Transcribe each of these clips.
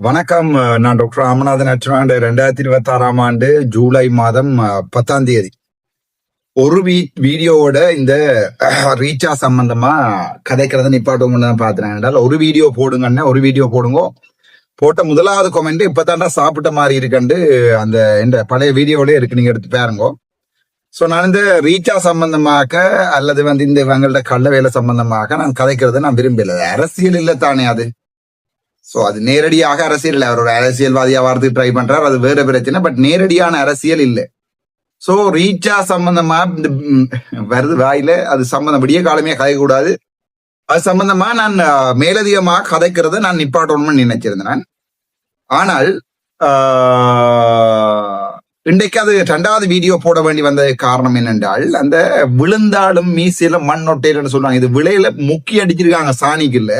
வணக்கம். நான் டாக்டர் ராமநாதன் அச்சுராண்டு. 2026 ஆண்டு ஜூலை மாதம் 10ஆம் தேதி ஒரு வீடியோவோட இந்த ரீச்சா சம்பந்தமா கதைக்கிறத நிப்பாட்டும் தான் பாத்துறேன். என்றால் ஒரு வீடியோ போடுங்கன்னு ஒரு வீடியோ போடுங்க. போட்ட முதலாவது கமெண்ட் இப்பதாண்டா சாப்பிட்ட மாதிரி இருக்குண்டு அந்த இந்த பழைய வீடியோவிலே இருக்கு, நீங்க எடுத்து பாருங்க. ஸோ நான் இந்த ரீச்சா சம்பந்தமாக அல்லது இந்த இவங்களோட கள்ள வேலை சம்பந்தமாக நான் கதைக்கிறத நான் விரும்பல. அரசியல் இல்லை தானே அது. சோ அது நேரடியாக அரசியல் இல்லை. அவர் ஒரு அரசியல்வாதியா வார்த்தைக்கு ட்ரை பண்றாரு, அது வேற பிரச்சனை. பட் நேரடியான அரசியல் இல்லை. சோ ரீச்சா சம்பந்தமா இந்த வருது வாயில, அது சம்பந்தப்படியே காலமே கதைக்கூடாது. அது சம்பந்தமா நான் மேலதிகமாக கதைக்கிறத நான் நிப்பாட்டணும்னு நினைச்சிருந்தேன் நான். ஆனால் இன்றைக்கு அது 2வது வீடியோ போட வேண்டி வந்த காரணம் என்னென்றால், அந்த விழுந்தாலும் மீசையில மண் ஒட்டையிலன்னு சொல்லுவாங்க. இது விளையில முக்கி அடிச்சிருக்காங்க சாணிக்கு இல்ல.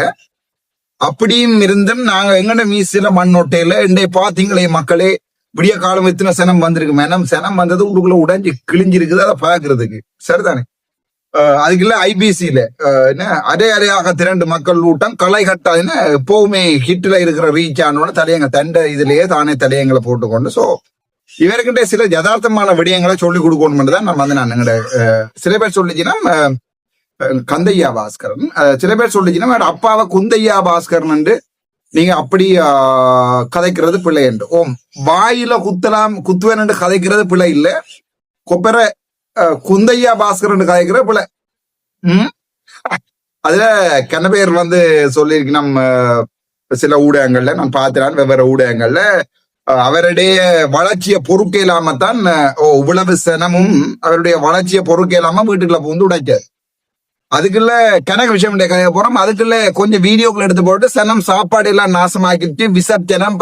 அப்படியும் இருந்தும் நாங்க எங்கட மீசில மண்ணோட்டையில இன்றைய பாத்தீங்களே மக்களே, விடிய காலம் எத்தனை சனம் வந்திருக்கு. சனம் வந்தது உங்களுக்குள்ள உடைஞ்சு கிழிஞ்சிருக்குது, அதை பாக்குறதுக்கு சரிதானே. அதுக்குள்ள ஐபிசியில என்ன அரையாக திரண்டு மக்கள் ஊட்டம் களை கட்டாதுன்னு எப்பவுமே ஹிட்ல இருக்கிற ரீச் ஆனோட தலையங்க தண்டை இதுலயே தானே தலையங்களை போட்டுக்கொண்டு. சோ இவர்கிட்ட சில யதார்த்தமான விடயங்களை சொல்லி கொடுக்கணும் தான் நான் எங்கட சில பேர் சொல்லிச்சுன்னா கந்தையா பாஸ்கரன், சில பேர் சொல்லிச்சுன்னா அப்பாவை குந்தையா பாஸ்கரன் நீங்க அப்படி கதைக்கிறது பிள்ளை என்று. வாயில குத்துவேன் என்று கதைக்கிறது பிள்ளை இல்ல, கொப்பரை குந்தையா பாஸ்கரன் கதைக்கிற பிள்ளை. அதுல கன பேர் சொல்லியிருக்கு நம்ம சில ஊடகங்கள்ல நான் பார்த்தினான். வெவ்வேறு ஊடகங்கள்ல அவருடைய வளர்ச்சியை பொறுக்க இல்லாமத்தான் இவ்வளவு சனமும் அவருடைய வளர்ச்சியை பொறுக்க இல்லாம வீட்டுக்குள்ள புகுந்து உடைச்சார். அதுக்குள்ள கணக்கு விஷயம் கதைய போறோம். அதுக்குள்ள கொஞ்சம் வீடியோக்கள் எடுத்து போட்டு சனம் சாப்பாடு எல்லாம் நாசமாக்கிட்டு விசர்ஜனம்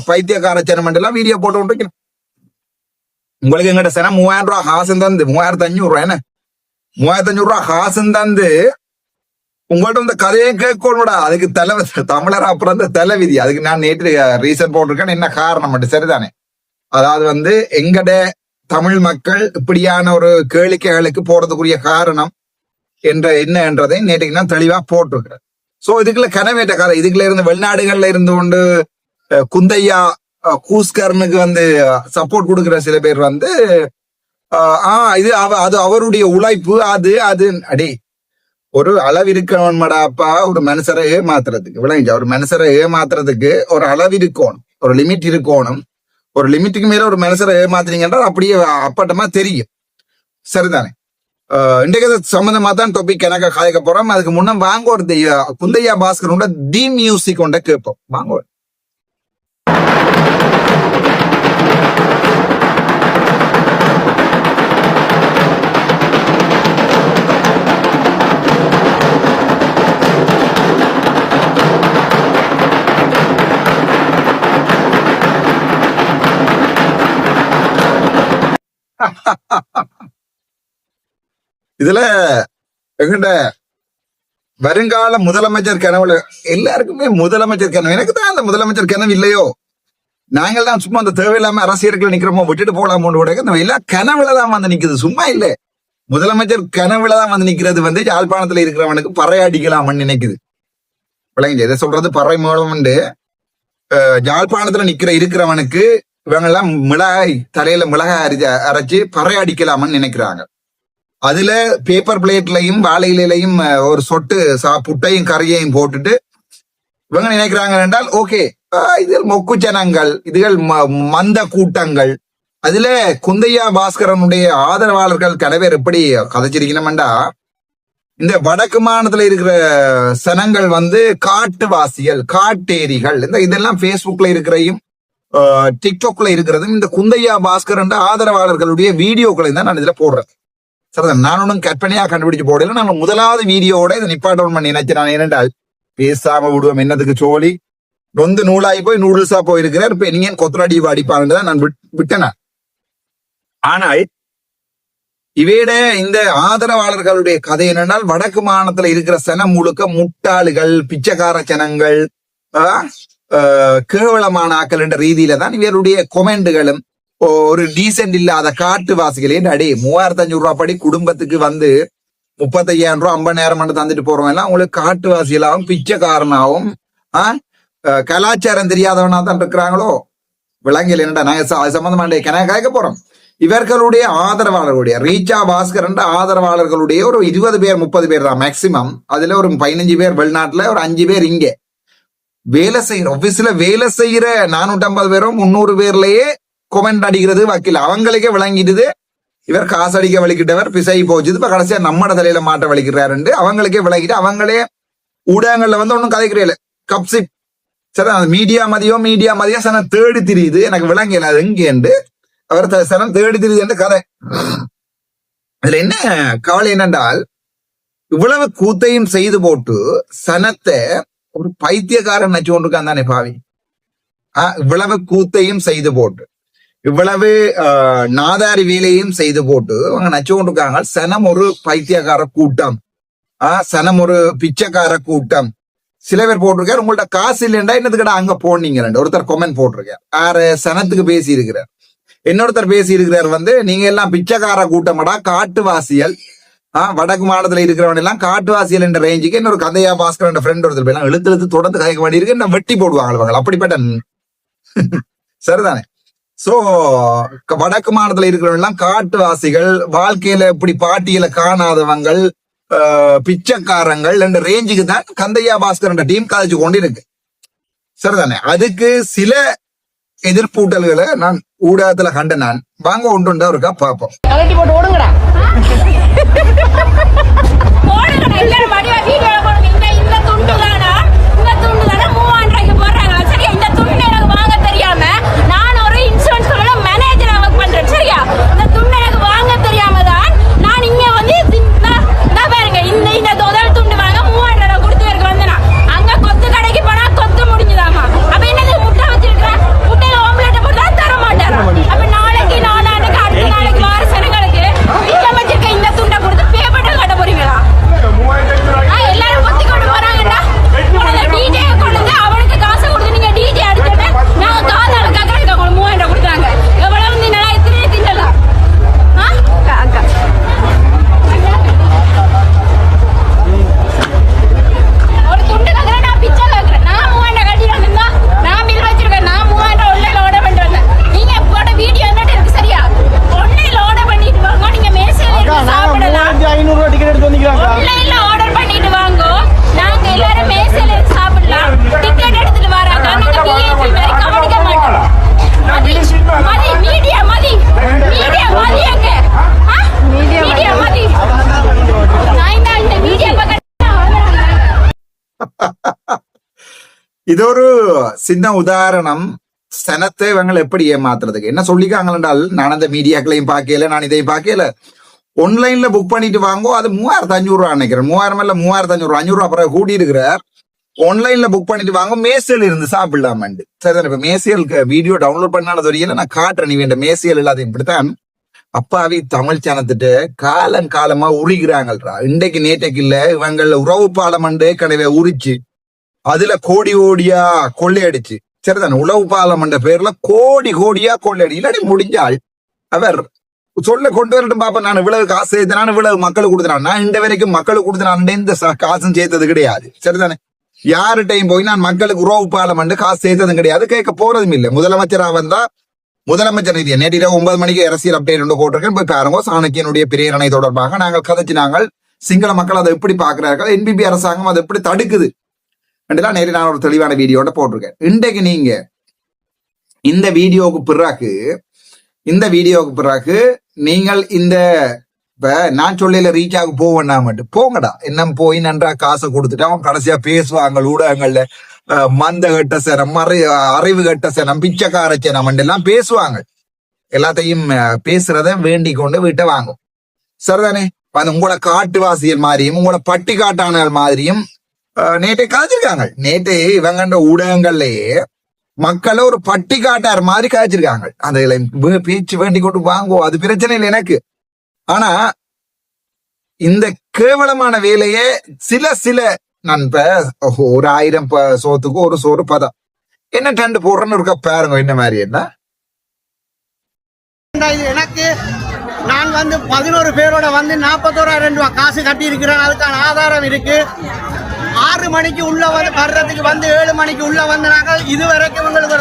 பைத்தியக்கார சனம் எல்லாம் வீடியோ போட்டு விட்டுக்கணும். உங்களுக்கு எங்கிட்ட சனம் 3000 ரூபாய் காசும் தந்து 3500 ரூபாய் என்ன 3500 ரூபாய் காசும் தந்து உங்கள்ட்ட இந்த கதையை கேட்கணும்டா. அதுக்கு தமிழர் அப்புறம் இந்த தலைவிதி. அதுக்கு நான் நேற்று ரீசன் போட்டிருக்கேன். என்ன காரணம் மட்டும் சரிதானே. அதாவது எங்கட தமிழ் மக்கள் இப்படியான ஒரு கேளிக்கைகளுக்கு போறதுக்குரிய காரணம் என்னன்றதை நேற்றுக்கு நான் தெளிவா போட்டிருக்கிறேன். சோ இதுக்குள்ள கனவேற்ற கதை. இதுக்குள்ள இருந்து வெளிநாடுகள்ல இருந்து கொண்டு குந்தையா கூஸ்கரனுக்கு சப்போர்ட் கொடுக்கிற சில பேர் இது அது அவருடைய உழைப்பு, அது அடே ஒரு அளவு இருக்கணும்டாப்பா. ஒரு மனுஷரை ஏமாத்துறதுக்கு விளங்கிச்சா, ஒரு மனுஷரை ஏமாத்துறதுக்கு ஒரு அளவு இருக்கணும், ஒரு லிமிட் இருக்கணும். ஒரு லிமிட்டுக்கு மேல ஒரு மனுஷரை ஏமாத்துறீங்கன்னா அப்படியே அப்பட்டமா தெரியும் சரிதானே. இன்றைக்கு சம்பந்தமா தான் டாபிக் எனக்கு கதைக்க போறோம். அதுக்கு முன்ன வாங்க ஒரு குந்தையா பாஸ்கரோட தி மியூசிக் கொண்ட கேட்போம். வாங்க. இதுல எங்கிட்ட வருங்கால முதலமைச்சர் கனவுல எல்லாருக்குமே முதலமைச்சர் கனவு. எனக்கு தான் அந்த முதலமைச்சர் கனவு இல்லையோ. நாங்கள் தான் சும்மா அந்த தேவையில்லாம அரசியலுக்குள்ள நிக்கிறோமோ, விட்டுட்டு போலாமோன்னு கூட எல்லா கனவுலதான் நிக்குது, சும்மா இல்ல. முதலமைச்சர் கனவுலதான் நிக்கிறது யாழ்ப்பாணத்துல இருக்கிறவனுக்கு பறை அடிக்கலாம்னு நினைக்குது. விளங்க எதை சொல்றது, பறை மூலம் யாழ்ப்பாணத்துல இருக்கிறவனுக்கு இவங்கெல்லாம் மிளகாய் தலையில மிளகாய் அரைச்சு பறை அடிக்கலாம்னு நினைக்கிறாங்க. அதுல பேப்பர் பிளேட்லையும் வாழையிலையும் ஒரு சொட்டு புட்டையும் கறியையும் போட்டுட்டு இவங்க நினைக்கிறாங்க என்றால் ஓகே, இதில் மொக்குச்சனங்கள், இதுகள் மந்த கூட்டங்கள். அதுல குந்தையா பாஸ்கரனுடைய ஆதரவாளர்கள் கனவேர் எப்படி கதைச்சிருக்கணும்டா, இந்த வடக்கு மாநிலத்துல இருக்கிற சனங்கள் காட்டுவாசிகள், காட்டேரிகள், இதெல்லாம் பேஸ்புக்ல இருக்கிறையும் டிக்டாக்ல இருக்கிறதும் இந்த குந்தையா பாஸ்கரன் ஆதரவாளர்களுடைய வீடியோக்களை தான் நான் இதுல போடுறேன். சரிதான், நான் ஒன்றும் கற்பனையா கண்டுபிடிச்சு போடல. நான் முதலாவது வீடியோவோட இதை நிப்பாட்டம் பண்ணி நினைச்சேன். ஏனென்றால் பேசாம விடுவோம், என்னதுக்கு சோழி நொந்து நூலாகி போய் நூடுல்ஸா போயிருக்கிறார். இப்ப நீங்க கொத்தராடி அடிப்பான்னு தான் நான் விட்டேன். ஆனால் இவையிட இந்த ஆதரவாளர்களுடைய கதை என்னென்னால், வடக்கு மாநிலத்துல இருக்கிற சனம் முழுக்க முட்டாளுகள், பிச்சைக்கார சனங்கள், கேவலமான ஆக்கள் என்ற ரீதியில தான் இவருடைய கொமெண்டுகளும் ஒரு டீசென்ட் இல்லாத காட்டுவாசிகளே. அடே 3500 ரூபாய் படி குடும்பத்துக்கு 35,000 ரூபாய் 50,000 தந்துட்டு போறவங்க எல்லாம் உங்களுக்கு காட்டுவாசிகளாகவும் பிச்சைக்காரனாகவும் கலாச்சாரம் தெரியாதவனா தான் இருக்கிறாங்களோ விளங்கில் என்னடா நாங்க அது சம்பந்தமான கேட்க போறோம். இவர்களுடைய ஆதரவாளர்களுடைய ரீச்சா பாஸ்கர் என்ற ஆதரவாளர்களுடைய ஒரு 20 பேர் 30 பேர் தான் மேக்சிமம். அதுல ஒரு 15 பேர் வெளிநாட்டுல, ஒரு 5 பேர் இங்கே வேலை செய்யற ஆபீஸ்ல வேலை செய்யற 450 பேரும் 300 பேர்லயே கொமெண்ட் அடிக்கிறது வக்கீல் அவங்களுக்கே விளங்கிடுது. இவர் காசு அடிக்க வலிக்கிட்டவர் பிசை போச்சு, இப்ப கடைசியா நம்மட தலையில மாட்ட வலிக்கிறாரு அவங்களுக்கே விளங்கிட்டு அவங்களே ஊடகங்கள்ல ஒன்னும் கதைக்கிறேன் கப்சிப் சரி. அந்த மீடியா மதியம் சன தேடி திரியுது எனக்கு விளங்கல அது எங்கேண்டு அவர் சனம் தேடி திரியுது என்று கதை. அதுல என்ன கவலை என்னென்றால் இவ்வளவு கூத்தையும் செய்து போட்டு சனத்தை ஒரு பைத்தியக்காரன் நச்சு கொண்டிருக்கான் தானே பாவி. இவ்வளவு கூத்தையும் செய்து போட்டு இவ்வளவு நாதாரி வேலையும் செய்து போட்டு அவங்க நச்சு கொண்டிருக்காங்க. சனம் ஒரு பைத்தியக்கார கூட்டம், சனம் ஒரு பிச்சைக்கார கூட்டம். சில பேர் போட்டிருக்காரு உங்கள்ட்ட காசு இல்லைண்டா என்னதுக்கடா அங்க போனீங்க. ஒருத்தர் கொமெண்ட் போட்டிருக்கார், ஆறு சனத்துக்கு பேசி இருக்கிறார். இன்னொருத்தர் பேசி இருக்கிறார் நீங்க எல்லாம் பிச்சைக்கார கூட்டமாடா, காட்டுவாசியல். வடக்கு மாநிலத்துல இருக்கிறவன் எல்லாம் காட்டுவாசியல் என்ற ரேஞ்சுக்கு இன்னொரு கதையா பாஸ்கர் என்ற ஃப்ரெண்ட் ஒருத்தர் எல்லாம் எழுத்து தொடர்ந்து கதைக்க வேண்டி இருக்கு. என்ன வெட்டி போடுவாங்க அப்படிப்பட்ட சரிதானே. சோ வடக்கு மாநிலத்துல இருக்கிறவங்க எல்லாம் காட்டுவாசிகள், வாழ்க்கையில இப்படி பாட்டியல காணாதவங்கள், பிச்சைக்காரங்கள் என்ற ரேஞ்சுக்கு தான் கந்தையா பாஸ்கர் என்ற டீம் கதைச்சு கொண்டு இருக்கு. சரிதானே. அதுக்கு சில எதிர்ப்பூட்டல்களை நான் ஊடகத்துல கண்ட நான் வாங்க ஒன்று இருக்கா பாப்போம். இது ஒரு சின்ன உதாரணம். சனத்தை இவங்களை எப்படி ஏமாத்துறதுக்கு என்ன சொல்லிக்காங்க என்றால், நான் அந்த மீடியாக்களையும் பார்க்கல, நான் இதையும் பார்க்கல. ஆன்லைன்ல புக் பண்ணிட்டு வாங்கோ, அது 3500 ரூபா நினைக்கிறேன். 3000 இல்ல 3500, 500 ரூபா பிறகு கூடி இருக்கிறார். ஆன்லைன்ல புக் பண்ணிட்டு வாங்க, மேசியல் இருந்து சாப்பிடலாமண்டு. சரிதானே. இப்ப மேசியலுக்கு வீடியோ டவுன்லோட் பண்ணாலும் தெரியல, நான் காட்டுறேன். நீ வேண்ட மேசியல் இல்லாத இப்படித்தான் அப்பாவி தமிழ் சேனத்துட்டு காலமா உரிக்கிறாங்கள்ரா. இன்றைக்கு நேற்றைக்கு இல்ல, இவங்கள உறவு பாலமண்டு கனவே உரிச்சு அதுல கோடியா கொள்ளையடிச்சு. சரிதானே. உளவு பாலம் என்ற பேர்ல கோடியா கொள்ளையடி. இல்லாடி முடிஞ்சால் அவர் சொல்ல கொண்டு வரட்டும் பாப்பா, நான் இவ்வளவு காசு சேர்த்து, நான் இவ்வளவு மக்களுக்கு கொடுத்தேன். நான் இந்த வரைக்கும் மக்களுக்கு கொடுத்தேன், இந்த காசும் சேர்த்தது கிடையாது. சரிதானே. யார்கிட்டையும் போய் நான் மக்களுக்கு உறவு பாலம் என்று காசு சேர்த்ததும் கிடையாது, கேட்க போறதும் இல்லை. முதலமைச்சரா வந்தா முதலமைச்சர் நிதியை நேற்று 9 மணிக்கு அரசியல் அப்டேட் ஒன்று போட்டிருக்கேன், போய் பாருங்க. சாணக்கியனுடைய பிரேரணை தொடர்பாக நாங்கள் கதைச்சினாங்கள். சிங்கள மக்கள் அதை எப்படி பாக்குறார்கள், NPP அரசாங்கம் அதை எப்படி தடுக்குது என்றெல்லாம் நேற்று நான் ஒரு தெளிவான வீடியோட போட்டிருக்கேன். இன்றைக்கு நீங்க இந்த வீடியோவுக்கு பிறகு நீங்கள் இந்த நான் சொல்லல ரீச்சாக போவேன்னா மட்டும் போங்கடா. என்ன போய் நன்றா காசை கொடுத்துட்டு அவன் கடைசியா பேசுவாங்க ஊடகங்கள்ல, மந்த கட்ட சனம், அறிவு கட்ட சனம், பிச்சைக்கார சனம் எல்லாம் பேசுவாங்க. எல்லாத்தையும் பேசுறத வேண்டி கொண்டு வீட்டை வாங்கும். சரிதானே. உங்களை காட்டுவாசியல் மாதிரியும் உங்களை பட்டி காட்டான மாதிரியும் நேற்றை காய்ச்சிருக்காங்க. நேற்று இவங்க ஊடகங்கள்லயே மக்களை ஒரு பட்டி காட்டார் மாதிரி காய்ச்சிருக்காங்க. அந்த பேச்சு வேண்டி கொண்டு வாங்குவோம், அது பிரச்சனை இல்லை எனக்கு. ஆனா இந்த கேவலமான வேலையே சில நான் இப்ப ஒரு 1000 சோத்துக்கு ஒரு சோறு பதம் என்ன டண்டு போடுறேன்னு இருக்க பாருங்க. என்ன மாதிரி என்ன எனக்கு நான் 11 பேரோட 41,000 ரூபாய் காசு கட்டி இருக்கிறேன். அதுக்கான ஆதாரம் இருக்கு. 6 மணிக்கு உள்ள வந்து வர்றதுக்கு வந்து 7 மணிக்கு உள்ள வந்தாங்க. இதுவரைக்கும் இவங்களுக்கு